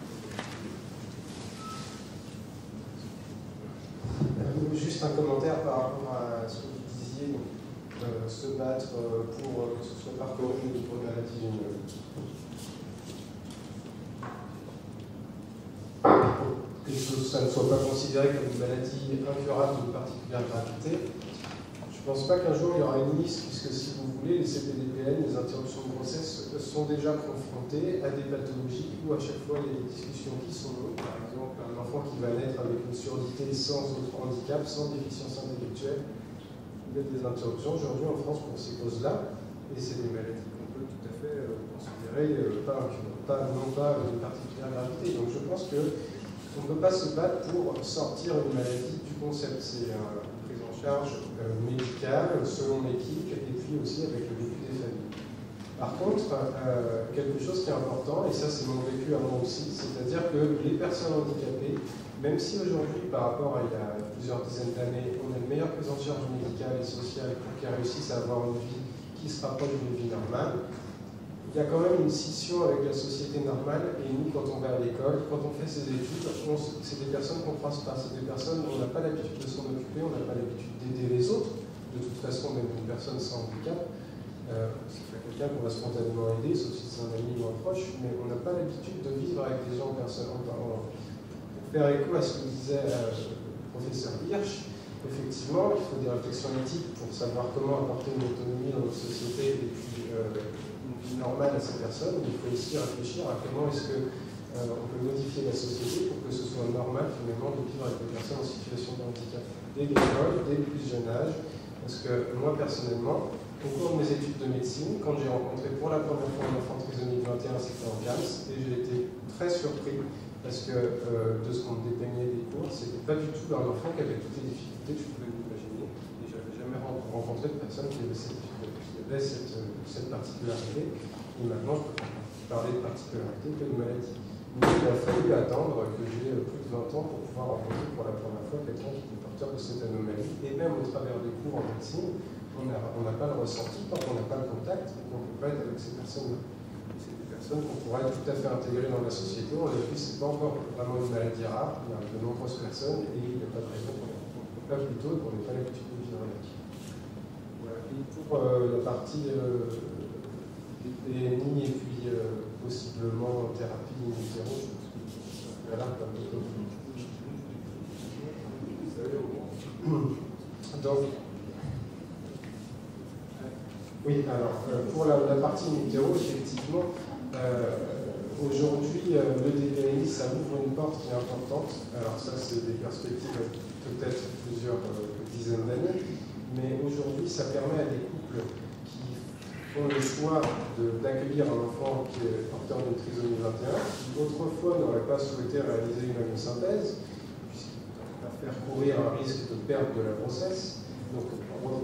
Juste un commentaire par rapport à ce que vous disiez, se battre pour que ce soit pas reconnu pour une maladie génétique. Que ça ne soit pas considéré comme une maladie incurable d'une particulière gravité. Je ne pense pas qu'un jour il y aura une liste, puisque si vous voulez, les CPDPN, les interruptions de grossesse, sont déjà confrontés à des pathologies où à chaque fois il y a des discussions qui sont longues. Par exemple, un enfant qui va naître avec une surdité sans autre handicap, sans déficience intellectuelle, il y a des interruptions aujourd'hui en France pour ces causes-là, et c'est des maladies qu'on peut tout à fait considérer non pas d'une particulière gravité. Donc je pense qu'on ne peut pas se battre pour sortir une maladie du concept. C'est une prise en charge médicale selon l'équipe et puis aussi avec le vécu des familles. Par contre, quelque chose qui est important, et ça c'est mon vécu à moi aussi, c'est-à-dire que les personnes handicapées, même si aujourd'hui par rapport à il y a plusieurs dizaines d'années, on a une meilleure prise en charge médicale et sociale pour qu'elles réussissent à avoir une vie qui se rapproche d'une vie normale, il y a quand même une scission avec la société normale, et nous, quand on va à l'école, quand on fait ses études, c'est des personnes qu'on ne croise pas, c'est des personnes où on n'a pas l'habitude de s'en occuper, on n'a pas l'habitude d'aider les autres, de toute façon, même une personne sans handicap, c'est pas quelqu'un qu'on va spontanément aider, sauf si c'est un ami ou un proche, mais on n'a pas l'habitude de vivre avec des gens personnes. Pour faire écho à ce que disait le professeur Hirsch, effectivement, il faut des réflexions éthiques pour savoir comment apporter une autonomie dans notre société et puis normale à ces personnes, mais il faut aussi réfléchir à comment est-ce qu'on peut modifier la société pour que ce soit normal finalement de vivre avec des personnes en situation de handicap dès l'école, dès le plus jeune âge. Parce que moi personnellement, au cours de mes études de médecine, quand j'ai rencontré pour la première fois un enfant trisomie 21, c'était en GAMS, et j'ai été très surpris parce que de ce qu'on me dépeignait des cours, c'était pas du tout un enfant qui avait toutes les difficultés que je pouvais m'imaginer, et j'avais jamais rencontré de personne qui avait cette particularité, et maintenant je peux parler de particularité que de maladie. mais il a fallu attendre que j'ai plus de 20 ans pour pouvoir rencontrer pour la première fois quelqu'un qui était porteur de cette anomalie. Et même au travers des cours en médecine, on n'a pas le ressenti tant qu'on n'a pas le contact et qu'on ne peut pas être avec ces personnes-là. C'est des personnes qu'on pourrait tout à fait intégrer dans la société. On l'a vu, ce n'est pas encore vraiment une maladie rare. Il y a de nombreuses personnes et il n'y a pas de raison qu'on ne pas plus tôt et qu'on n'ait pas l'habitude de vivre avec. Voilà. Et pour la partie des PMI et puis possiblement thérapie in utero, je pense que ça là un peu comme vous savez au moins. Donc, oui, alors, pour la partie in utero, effectivement, aujourd'hui, le DPNI, ça ouvre une porte qui est importante. Alors ça, c'est des perspectives peut-être plusieurs dizaines d'années, mais aujourd'hui, ça permet à des couples qui font le choix d'accueillir un enfant qui est porteur d'une trisomie 21, qui autrefois n'aurait pas souhaité réaliser une amniosynthèse, puisqu'il va faire courir un risque de perte de la grossesse, donc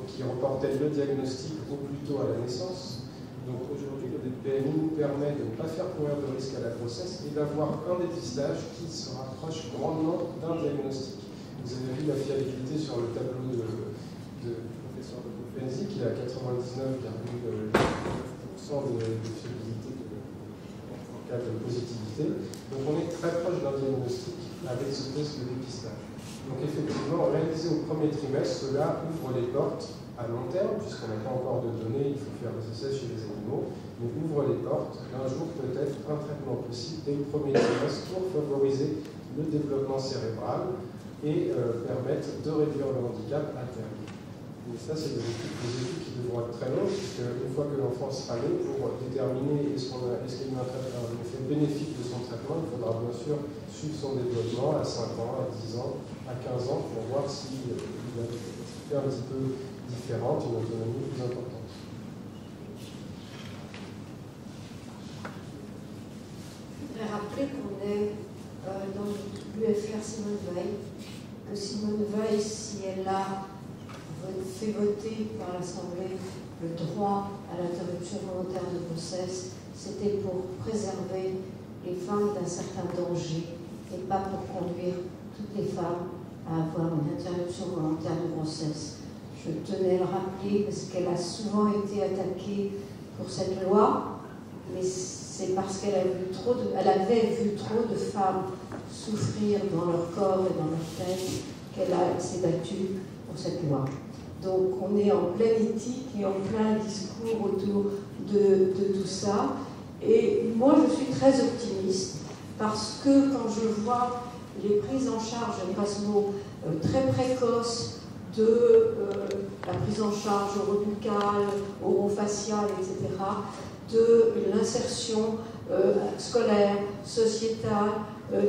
qui reportait le diagnostic au plus tôt à la naissance. Donc aujourd'hui, le DPNI nous permet de ne pas faire courir de risque à la grossesse et d'avoir un dépistage qui se rapproche grandement d'un diagnostic. Vous avez vu la fiabilité sur le tableau de professeur de Bopenzi qui est à 99,9% de fiabilité en cas de positivité. Donc on est très proche d'un diagnostic avec ce test de dépistage. Donc effectivement, réalisé au premier trimestre, cela ouvre les portes à long terme, puisqu'on n'a pas encore de données, il faut faire des essais chez les animaux, mais ouvre les portes d'un jour peut-être un traitement possible dès le premier trimestre pour favoriser le développement cérébral et permettre de réduire le handicap à terme. Et ça, c'est des études qui devront être très longues, puisqu'une fois que l'enfant sera né, pour déterminer est-ce qu'il y a un effet bénéfique de son traitement, il faudra bien sûr suivre son développement à 5 ans, à 10 ans, à 15 ans, pour voir s'il a des capacités un petit peu différentes, une autonomie plus importante. Je voudrais rappeler qu'on est dans l'UFR Simone Veil, que Simone Veil, si elle a fait voter par l'Assemblée le droit à l'interruption volontaire de grossesse, c'était pour préserver les femmes d'un certain danger et pas pour conduire toutes les femmes à avoir une interruption volontaire de grossesse. Je tenais à le rappeler parce qu'elle a souvent été attaquée pour cette loi, mais c'est parce qu'elle avait vu trop de femmes souffrir dans leur corps et dans leur tête qu'elle s'est battue pour cette loi. Donc on est en pleine éthique et en plein discours autour de tout ça. Et moi je suis très optimiste parce que quand je vois les prises en charge, j'aime pas ce mot, très précoces de la prise en charge orobuccale, orofaciale, etc., de l'insertion scolaire, sociétale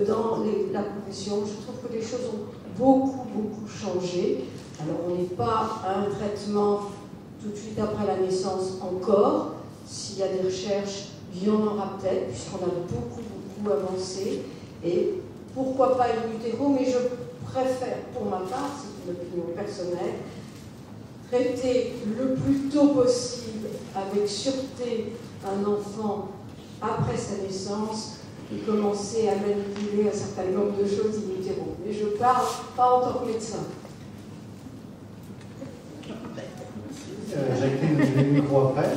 dans la profession, je trouve que les choses ont beaucoup changé. Alors on n'est pas à un traitement tout de suite après la naissance encore. S'il y a des recherches, il y en aura peut-être, puisqu'on a beaucoup avancé. Et pourquoi pas in utero, mais je préfère, pour ma part, c'est une opinion personnelle, traiter le plus tôt possible, avec sûreté, un enfant après sa naissance et commencer à manipuler un certain nombre de choses in utero. Mais je parle pas en tant que médecin. Jacqueline, vous avez le micro après.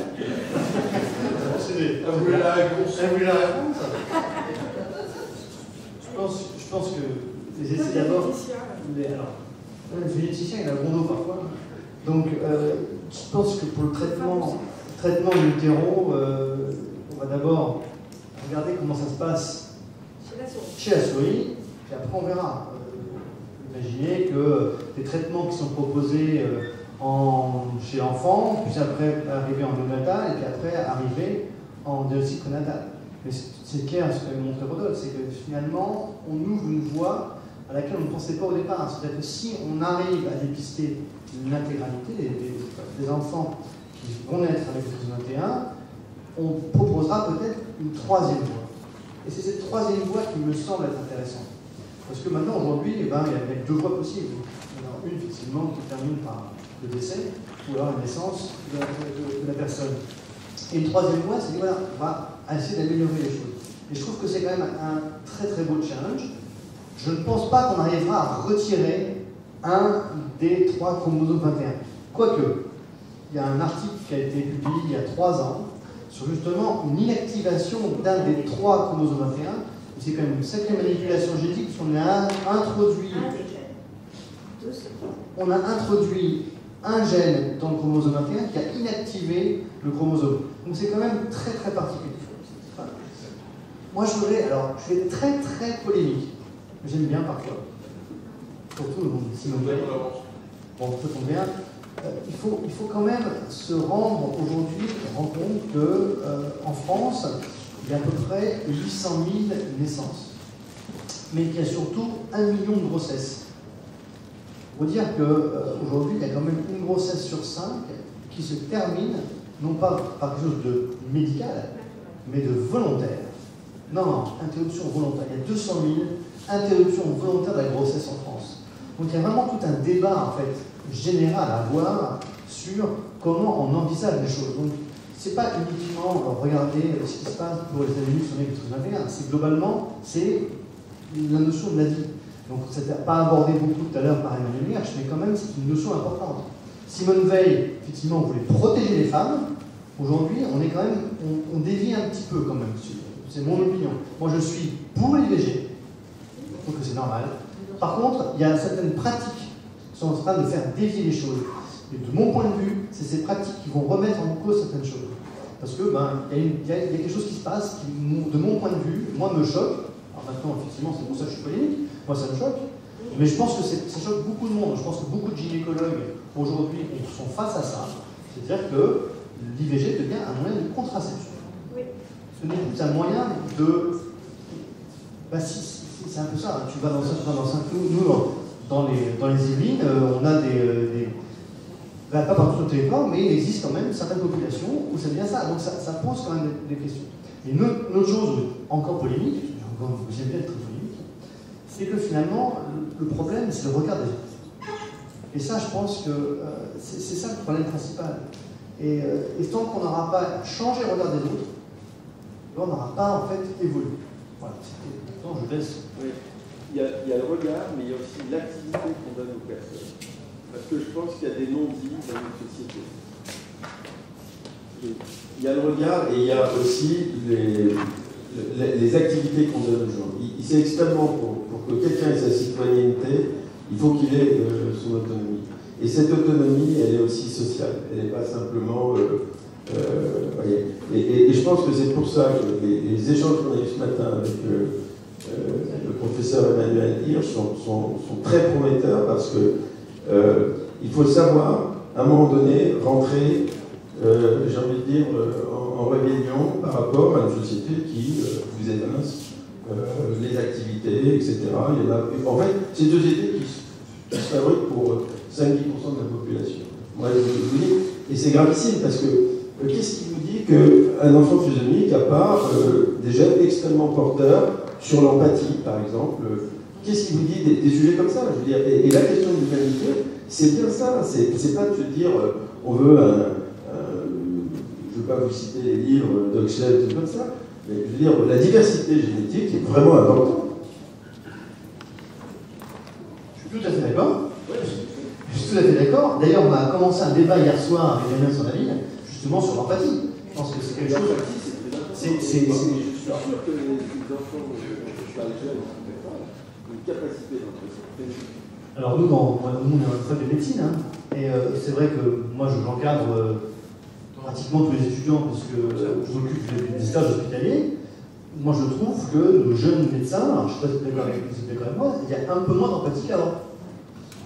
Vous voulez la réponse? Je pense que les essais d'abord. Le généticien, il a bon dos parfois. Donc, je pense que pour le traitement in utero, on va d'abord regarder comment ça se passe chez la souris, puis après on verra. Imaginez que des traitements qui sont proposés chez l'enfant, puis après arriver en néonatal, et puis après arriver en diagnostic prénatal. Mais c'est clair, ce que montre Rodolphe, c'est que finalement, on ouvre une voie à laquelle on ne pensait pas au départ. C'est-à-dire que si on arrive à dépister l'intégralité des enfants qui vont naître avec le trisomie 21, on proposera peut-être une troisième voie. Et c'est cette troisième voie qui me semble être intéressante. Parce que maintenant, aujourd'hui, il y a deux voies possibles. Il y en a une, effectivement, qui termine par le décès, ou alors la naissance de la personne. Et une troisième voie, c'est qu'on va essayer d'améliorer les choses. Et je trouve que c'est quand même un très très beau challenge. Je ne pense pas qu'on arrivera à retirer un des 3 chromosomes 21. Quoique, il y a un article qui a été publié il y a 3 ans sur justement une inactivation d'un des 3 chromosomes 21. C'est quand même une sacrée manipulation génétique parce qu'on a introduit un gène dans le chromosome 21 qui a inactivé le chromosome. Donc c'est quand même très très particulier. Enfin, moi je vais être très très polémique. J'aime bien parfois. Surtout le monde de Simone Veil. Bon, ça tombe bien. Il faut quand même se rendre aujourd'hui compte qu'en France, il y a à peu près 800 000 naissances. Mais qu'il y a surtout 1 million de grossesses. Il faut dire qu'aujourd'hui, il y a quand même une grossesse sur 5 qui se termine, non pas par quelque chose de médical, mais de volontaire. Non, interruption volontaire. Il y a 200 000 interruptions volontaires de la grossesse en France. Donc il y a vraiment tout un débat, en fait, général à avoir sur comment on envisage les choses. Donc, c'est pas uniquement regarder ce qui se passe pour les individus sur les 21, c'est globalement, c'est la notion de la vie. Donc, ça n'a pas abordé beaucoup tout à l'heure par Emmanuel Hirsch, mais quand même, c'est une notion importante. Simone Veil, effectivement, voulait protéger les femmes. Aujourd'hui, on est quand même, on dévie un petit peu quand même. C'est mon opinion. Moi, je suis pour l'IVG. Je trouve que c'est normal. Par contre, il y a certaines pratiques qui sont en train de faire dévier les choses. Et de mon point de vue, c'est ces pratiques qui vont remettre en cause certaines choses. Parce que il y a quelque chose qui se passe qui, de mon point de vue, moi, me choque. Alors maintenant, effectivement, c'est pour ça que je suis polémique. Moi, ça me choque. Mais je pense que ça choque beaucoup de monde. Je pense que beaucoup de gynécologues, aujourd'hui, sont face à ça. C'est-à-dire que l'IVG devient un moyen de contraception. Oui. Ce n'est plus un moyen de... c'est un peu ça. Tu vas dans nous, dans les Yvelines, on a pas partout sur le territoire, mais il existe quand même certaines populations où c'est bien ça. Donc ça pose quand même des questions. Et une autre chose encore polémique, j'aime bien être très polémique, c'est que finalement, le problème, c'est le regard des autres. Et ça, je pense que c'est ça le problème principal. Et tant qu'on n'aura pas changé le regard des autres, on n'aura pas en fait évolué. Voilà, maintenant je laisse. Oui. Il y a le regard, mais il y a aussi l'activité qu'on donne aux personnes. Parce que je pense qu'il y a des non-dits dans notre société. Il y a le regard et il y a aussi les activités qu'on donne aux gens. C'est extrêmement pour que quelqu'un ait sa citoyenneté, il faut qu'il ait son autonomie. Et cette autonomie, elle est aussi sociale. Elle n'est pas simplement... et je pense que c'est pour ça que les échanges qu'on a eu ce matin avec le professeur Emmanuel Hirsch sont très prometteurs parce que il faut savoir, à un moment donné, rentrer, j'ai envie de dire, en rébellion par rapport à une société qui vous évince les activités, etc. Il y en a, en fait, c'est une société qui se fabrique pour 5-10% de la population. Moi, je vous dis, et c'est gravissime parce que qu'est-ce qui vous dit qu'un enfant physionomique, à part des gènes extrêmement porteurs sur l'empathie, par exemple, qu'est-ce qui vous dit des sujets comme ça, je veux dire, et la question de l'humanité, c'est bien ça, c'est pas de se dire on veut je ne veux pas vous citer les livres d'Oxley, tout comme ça, mais je veux dire, la diversité génétique est vraiment importante. Je suis tout à fait d'accord. Je suis tout à fait d'accord. D'ailleurs, on a commencé un débat hier soir avec Damien Sonaville, justement sur l'empathie. Je pense que c'est quelque chose. Je suis sûr que les enfants, par les jeunes, ont une capacité d'entretien. Alors nous, on est en école de médecine, hein, et c'est vrai que moi j'encadre pratiquement tous les étudiants parce que je m'occupe des stages hospitaliers. Moi je trouve que nos jeunes médecins, alors je ne sais pas si vous êtes d'accord avec moi, il y a un peu moins d'empathie qu'avant.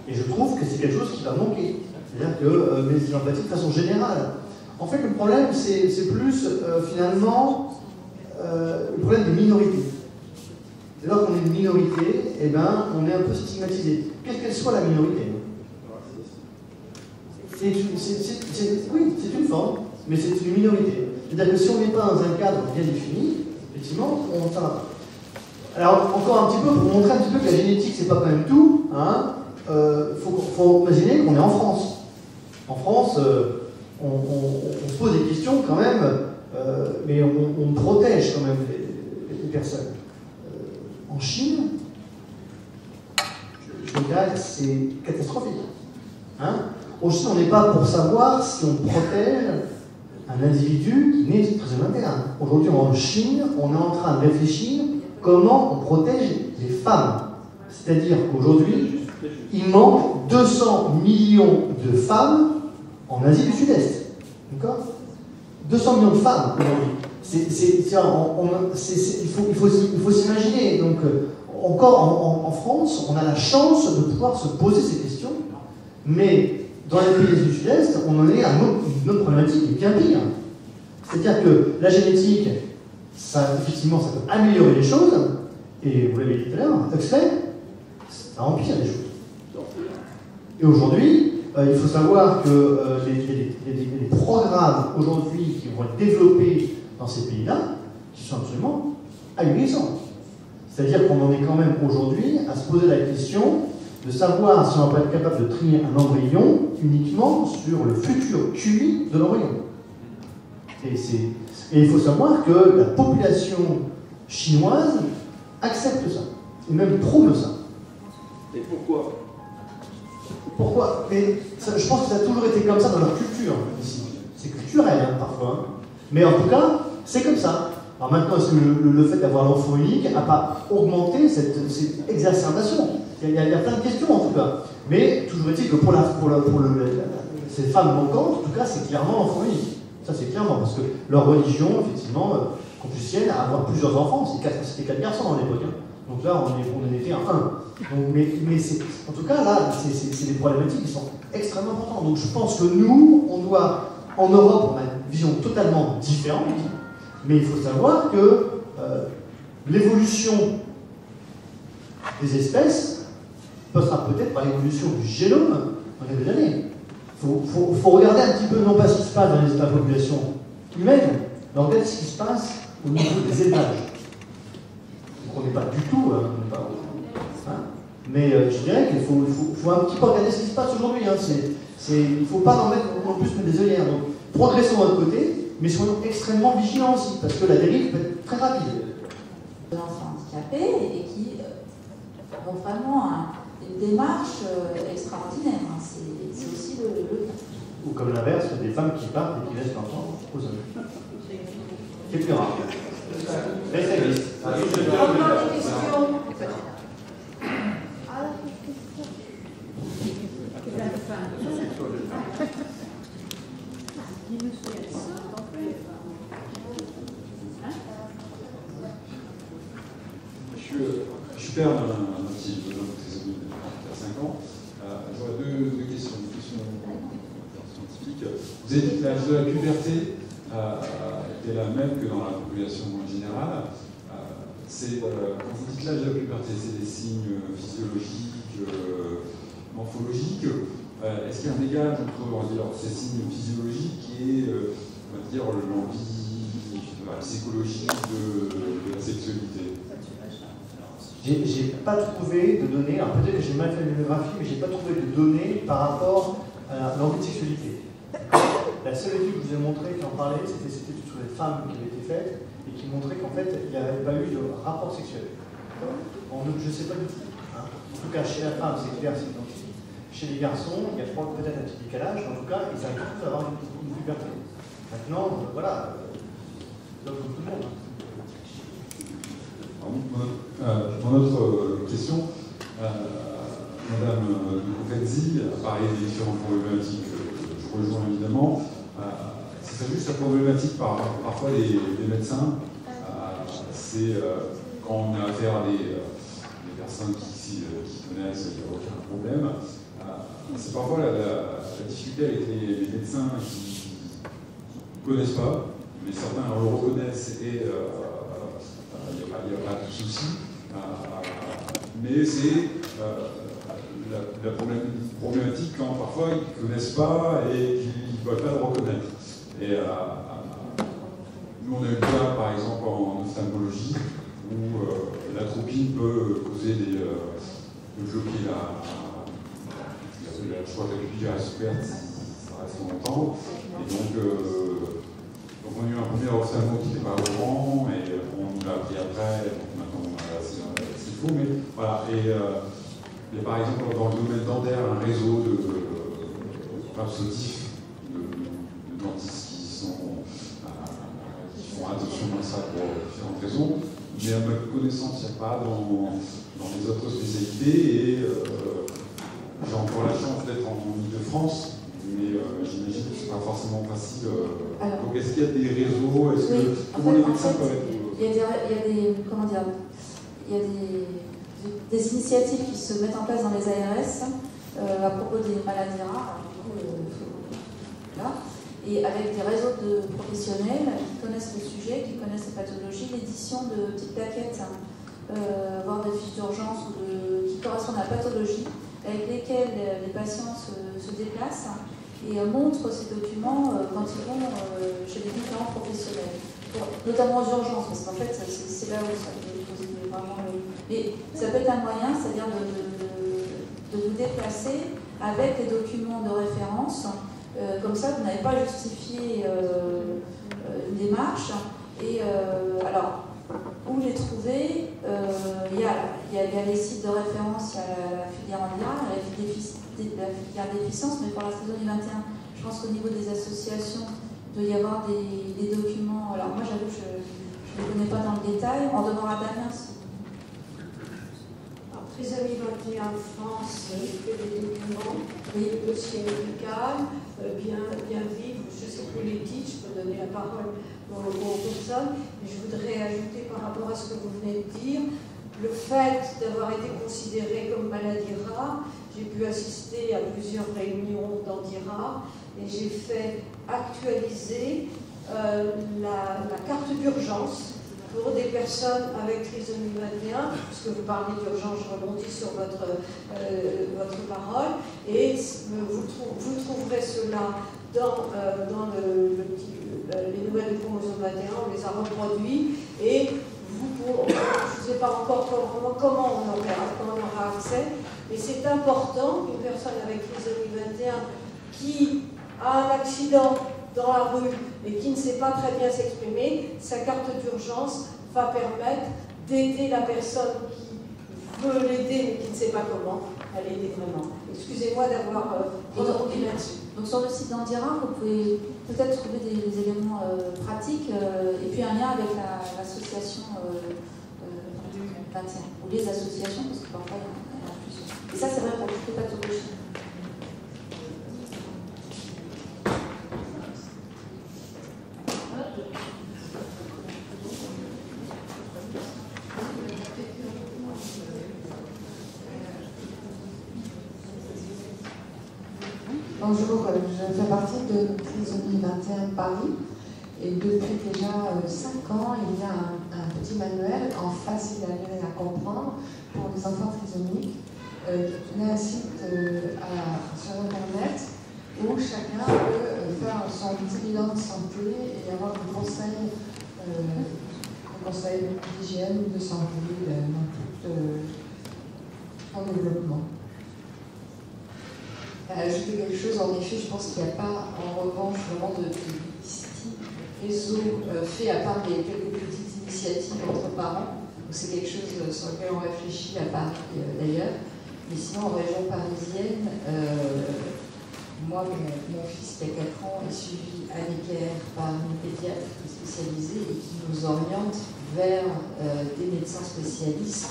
Et je trouve que c'est quelque chose qui va manquer. C'est-à-dire que mais l'empathie de façon générale. En fait, le problème, c'est plus finalement le problème des minorités. Dès lors qu'on est une minorité, eh ben, on est un peu stigmatisé. Quelle qu'elle soit la minorité. Oui, c'est une forme, mais c'est une minorité. C'est-à-dire que si on n'est pas dans un cadre bien défini, effectivement, on ne va pas. Alors, encore un petit peu, pour montrer un petit peu que la génétique, c'est pas quand même tout, hein, faut imaginer qu'on est en France. En France, on se pose des questions quand même, mais on protège quand même les personnes. En Chine, je dirais que c'est catastrophique. Hein? En Chine, on n'est pas pour savoir si on protège un individu qui naît de troisième interne. Aujourd'hui, en Chine, on est en train de réfléchir comment on protège les femmes. C'est-à-dire qu'aujourd'hui, il manque 200 millions de femmes en Asie du Sud-Est. D'accord ? 200 millions de femmes aujourd'hui. Il faut s'imaginer. Donc, encore en France, on a la chance de pouvoir se poser ces questions, mais dans les pays du Sud-Est, on en est à une autre problématique qui est bien pire. C'est-à-dire que la génétique, effectivement, ça peut améliorer les choses, et vous l'avez dit tout à l'heure, Huxley, ça empire les choses. Et aujourd'hui, il faut savoir que les programmes aujourd'hui qui vont être développés dans ces pays-là, qui sont absolument ahurissants. C'est-à-dire qu'on en est quand même aujourd'hui à se poser la question de savoir si on va être capable de trier un embryon uniquement sur le futur QI de l'embryon. Et il faut savoir que la population chinoise accepte ça, et même prouve ça. Et pourquoi? Pourquoi? Mais je pense que ça a toujours été comme ça dans leur culture ici. C'est culturel hein, parfois, hein. Mais en tout cas, c'est comme ça. Alors maintenant, est-ce que le fait d'avoir l'enfant unique n'a pas augmenté cette exacerbation? Il y a plein de questions en tout cas. Mais toujours est-il que pour ces femmes manquantes, en tout cas, c'est clairement l'enfant unique. Ça, c'est clairement, parce que leur religion, effectivement, confucienne, a avoir plusieurs enfants. C'était 4 garçons à l'époque. Hein. Donc là, on en était à 1. Donc, mais en tout cas, là, c'est des problématiques qui sont extrêmement importantes. Donc je pense que nous, on doit, en Europe, on a une vision totalement différente. Mais il faut savoir que l'évolution des espèces passera peut-être par l'évolution du génome dans quelques années. Il faut regarder un petit peu, non pas ce qui se passe dans la population humaine, mais regarder ce qui se passe au niveau des élevages. Donc on n'est pas du tout... mais je dirais qu'il faut un petit peu regarder ce qui se passe aujourd'hui. Hein. Il ne faut pas en mettre en plus des œillères. Donc progressons de notre côté, mais soyons extrêmement vigilants aussi, parce que la dérive peut être très rapide. Des enfants handicapés et qui ont vraiment une démarche extraordinaire. Hein. C'est aussi le cas. Ou comme l'inverse, des femmes qui partent et qui laissent l'enfant aux hommes. C'est plus rare. Mais ça existe. Encore des questions? Je suis père d'un petit bonhomme de ses amis qui a 5 ans. J'aurais deux questions. Une question scientifique. Vous avez dit que l'âge de la puberté était la même que dans la population générale. Quand vous dites l'âge de la puberté, c'est des signes physiologiques, morphologiques. Est-ce qu'il y a un dégât entre ces signes physiologiques et on va dire l'envie psychologique de la sexualité? J'ai pas trouvé de données, alors peut-être que j'ai mal fait la bibliographie, mais j'ai pas trouvé de données par rapport à l'envie de sexualité. La seule étude que je vous ai montrée qui en parlait, c'était cette étude sur les femmes qui avait été faite et qui montrait qu'en fait, il n'y avait pas eu de rapport sexuel. Je ne sais pas du tout. Hein. En tout cas, chez la femme, c'est clair, c'est identique. Chez les garçons, il y a peut-être un petit décalage, mais en tout cas, ils arrivent tous à avoir une puberté. Maintenant, voilà, comme tout le monde. Mon autre question, Madame Confenzi a parlé des différentes problématiques, je rejoins évidemment. C'est juste la problématique parfois des médecins, c'est quand on a affaire à des personnes qui connaissent, il n'y a aucun problème. C'est parfois la difficulté avec les médecins qui ne connaissent pas, mais certains le reconnaissent et il n'y a pas de souci. Mais c'est la problématique quand parfois ils ne connaissent pas et qu'ils ne veulent pas le reconnaître. Et nous, on a eu le cas, par exemple, en ophtalmologie, où l'atropine peut causer de bloquer je crois que la pupille reste ouverte si ça reste longtemps. Et donc on a eu un premier ophtalmo qui n'était pas au courant, et on nous l'a appris après, il y a par exemple dans le domaine dentaire un réseau de absotifs de dentistes qui font attention à ça pour différentes raisons. Mais à ma connaissance, il n'y a pas dans les autres spécialités. Et j'ai encore la chance d'être en Ile-de-France, mais j'imagine que ce n'est pas forcément facile. Donc est-ce qu'il y a des réseaux? Comment les médecins peuvent être... Il y a des initiatives qui se mettent en place dans les ARS à propos des maladies rares. Et avec des réseaux de professionnels qui connaissent le sujet, qui connaissent les pathologies, l'édition de petites plaquettes, voire des fiches d'urgence qui correspondent à la pathologie, avec lesquelles les patients se déplacent et montrent ces documents quand ils vont chez les différents professionnels, notamment aux urgences, parce qu'en fait c'est là où ça peut poser vraiment Mais ça peut être un moyen, c'est-à-dire de vous déplacer avec les documents de référence. Comme ça, vous n'avez pas justifié une démarche. Et alors, où les trouver? Il y a les sites de référence, il y a la filière handicap, la filière déficience, mais pour la saison 2021, je pense qu'au niveau des associations, il doit y avoir des documents. Alors, moi, j'avoue que je ne les connais pas dans le détail. On demandera à Damien. Trisomie 21 France fait des documents, le dossier médical, bien vivre, je ne sais plus les titres, je peux donner la parole aux personnes, mais je voudrais ajouter par rapport à ce que vous venez de dire, le fait d'avoir été considéré comme maladie rare. J'ai pu assister à plusieurs réunions d'anti-rare et j'ai fait actualiser la carte d'urgence pour des personnes avec trisomie 21, puisque vous parlez d'urgence, je rebondis sur votre parole, et vous trouverez cela dans les nouvelles du chromosome 21, on les a reproduits, et je ne sais pas encore comment on aura accès, mais c'est important qu'une personne avec trisomie 21 qui a un accident dans la rue et qui ne sait pas très bien s'exprimer, sa carte d'urgence va permettre d'aider la personne qui veut l'aider mais qui ne sait pas comment, à l'aider vraiment. Excusez-moi d'avoir retourné là-dessus. Donc sur le site d'Andira, vous pouvez peut-être trouver des éléments pratiques et puis un lien avec l'association 21, ou les associations, parce que parfois il y en a plusieurs. Et ça, c'est vrai pour toutes les pathologies. Bonjour, je fais partie de Trisomie 21 Paris et depuis déjà 5 ans, il y a un petit manuel en facile à lire et à comprendre pour les enfants trisomiques. Il y a un site sur Internet où chacun peut faire son petit bilan de santé et avoir des conseils d'hygiène ou de santé dans tout son développement. Ajouter quelque chose, en effet, je pense qu'il n'y a pas en revanche vraiment de réseau fait à part les quelques petites initiatives entre parents. C'est quelque chose sur lequel on réfléchit à Paris d'ailleurs. Mais sinon, en région parisienne, moi, mon fils qui a 4 ans est suivi à l'équerre par une pédiatre spécialisée et qui nous oriente vers des médecins spécialistes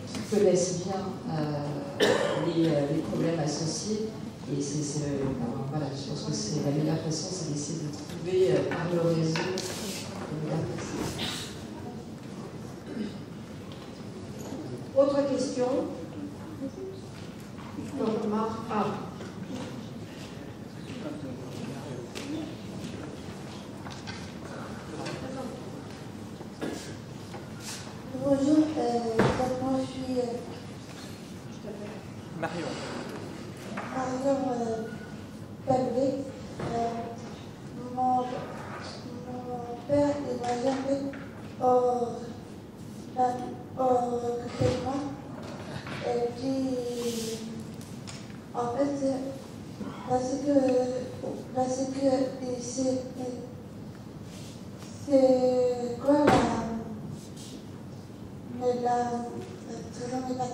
qui connaissent bien les problèmes associés. Et voilà, je pense que c'est la meilleure façon, c'est d'essayer de trouver par le réseau la meilleure façon. Autre question? Bonjour, moi je suis Marion. Marion Palvé. Mon père il m'a jamais occupé de moi. Et puis, en fait, parce que c'est quoi la trisomie 21.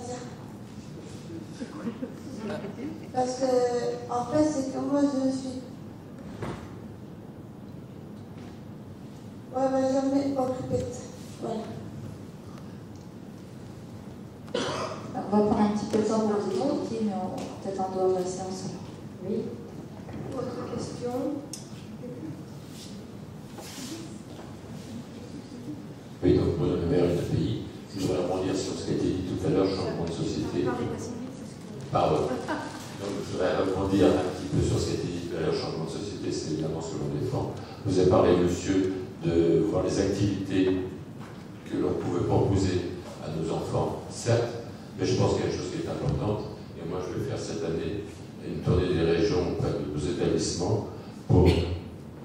Parce que, en fait, c'est que moi, je suis... Ouais, mais jamais occupée. Voilà. On va prendre un petit peu de temps pour expliquer, mais on va peut-être en dehors de la séance. Oui. Autre question? Oui, donc moi, le maire de pays, je voudrais rebondir sur ce qui a été dit tout à l'heure, changement de société. Pardon. Donc, je voudrais rebondir un petit peu sur ce qui a été dit tout à l'heure, changement de société, c'est évidemment ce que l'on défend. Vous avez parlé, monsieur, de voir les activités que l'on pouvait proposer à nos enfants, certes, mais je pense qu'il y a une chose qui est importante, et moi je vais faire cette année une tournée des régions, de nos établissements,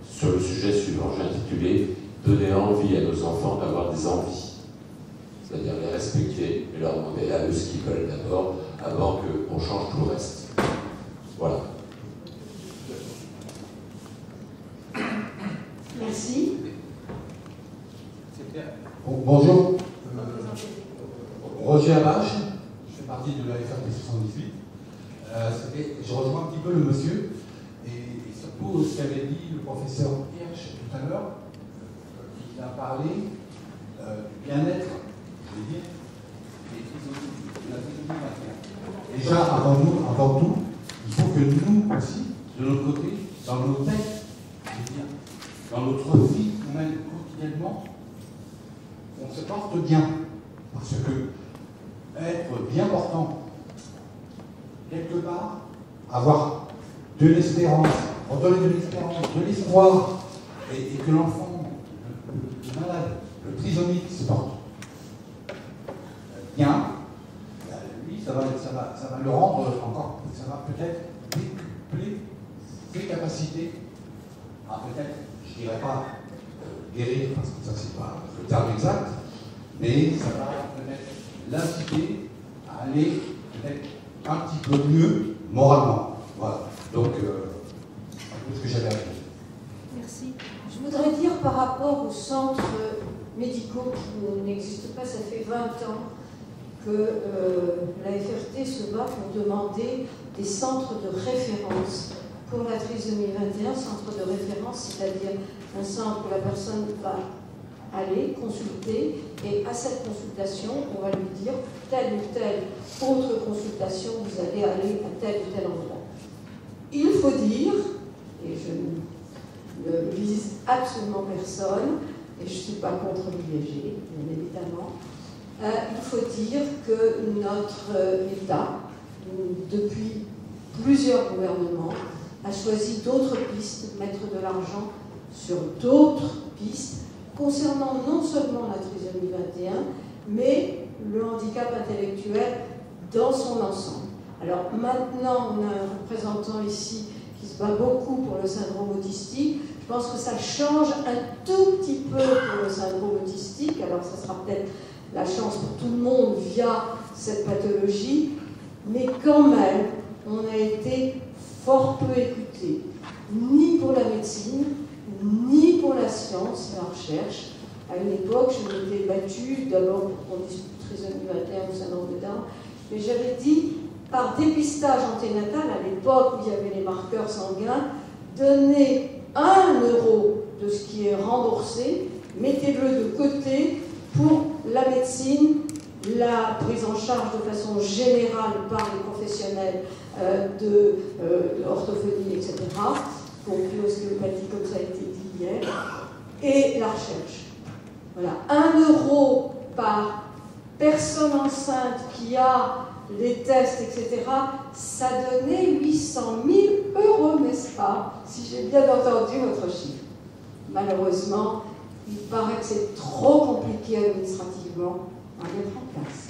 sur le sujet suivant. J'ai intitulé « Donner envie à nos enfants d'avoir des envies ». C'est-à-dire les respecter et leur demander à eux ce qu'ils veulent d'abord, avant qu'on change tout le reste. Voilà. Merci. Bonjour. Roger Abache, je fais partie de la FRT 78. Je rejoins un petit peu le monsieur et surtout ce qu'avait dit le professeur Hirsch tout à l'heure. Il a parlé du bien-être, je vais dire, des prisonniers de la trisomie 21. Déjà, avant tout, il faut que nous aussi, de notre côté, dans nos têtes, je veux dire, dans notre vie qu'on mène quotidiennement, on se porte bien. Parce que être bien portant, quelque part, avoir de l'espérance, redonner de l'espérance, de l'espoir, et que l'enfant, le malade, le prisonnier qui se porte bien, lui, ça va le rendre encore, ça va peut-être décupler ses capacités à peut-être, je ne dirais pas guérir, parce que ça c'est pas le terme exact, mais ça va peut-être l'inciter à aller peut-être un petit peu mieux moralement. Voilà. Donc, c'est ce que j'avais à dire. Merci. Je voudrais dire par rapport aux centres médicaux qui n'existent pas, ça fait 20 ans que la FRT se bat pour demander des centres de référence pour la trisomie 21, centre de référence, c'est-à-dire un centre où la personne va aller consulter et à cette consultation, on va lui dire telle ou telle autre consultation, vous allez aller à tel ou tel endroit. Il faut dire, et je ne vise absolument personne, et je ne suis pas contre l'IVG, bien évidemment, il faut dire que notre État, depuis plusieurs gouvernements, a choisi d'autres pistes, mettre de l'argent sur d'autres pistes, concernant non seulement la trisomie 21, mais le handicap intellectuel dans son ensemble. Alors maintenant, on a un représentant ici qui se bat beaucoup pour le syndrome autistique. Je pense que ça change un tout petit peu pour le syndrome autistique. Alors ça sera peut-être la chance pour tout le monde via cette pathologie. Mais quand même, on a été fort peu écoutés, ni pour la médecine, ni pour la science, la recherche. À une époque, je m'étais battue d'abord pour qu'on dise trisomie 21 ou syndrome de Down, mais j'avais dit, par dépistage anténatal, à l'époque où il y avait les marqueurs sanguins, donnez 1 euro de ce qui est remboursé, mettez-le de côté pour la médecine, la prise en charge de façon générale par les professionnels de l'orthophonie, etc., compris l'ostéopathie, comme ça a été dit hier, et la recherche. Voilà, 1 euro par personne enceinte qui a les tests, etc., ça donnait 800 000 euros, n'est-ce pas, si j'ai bien entendu votre chiffre. Malheureusement, il paraît que c'est trop compliqué administrativement à mettre en place.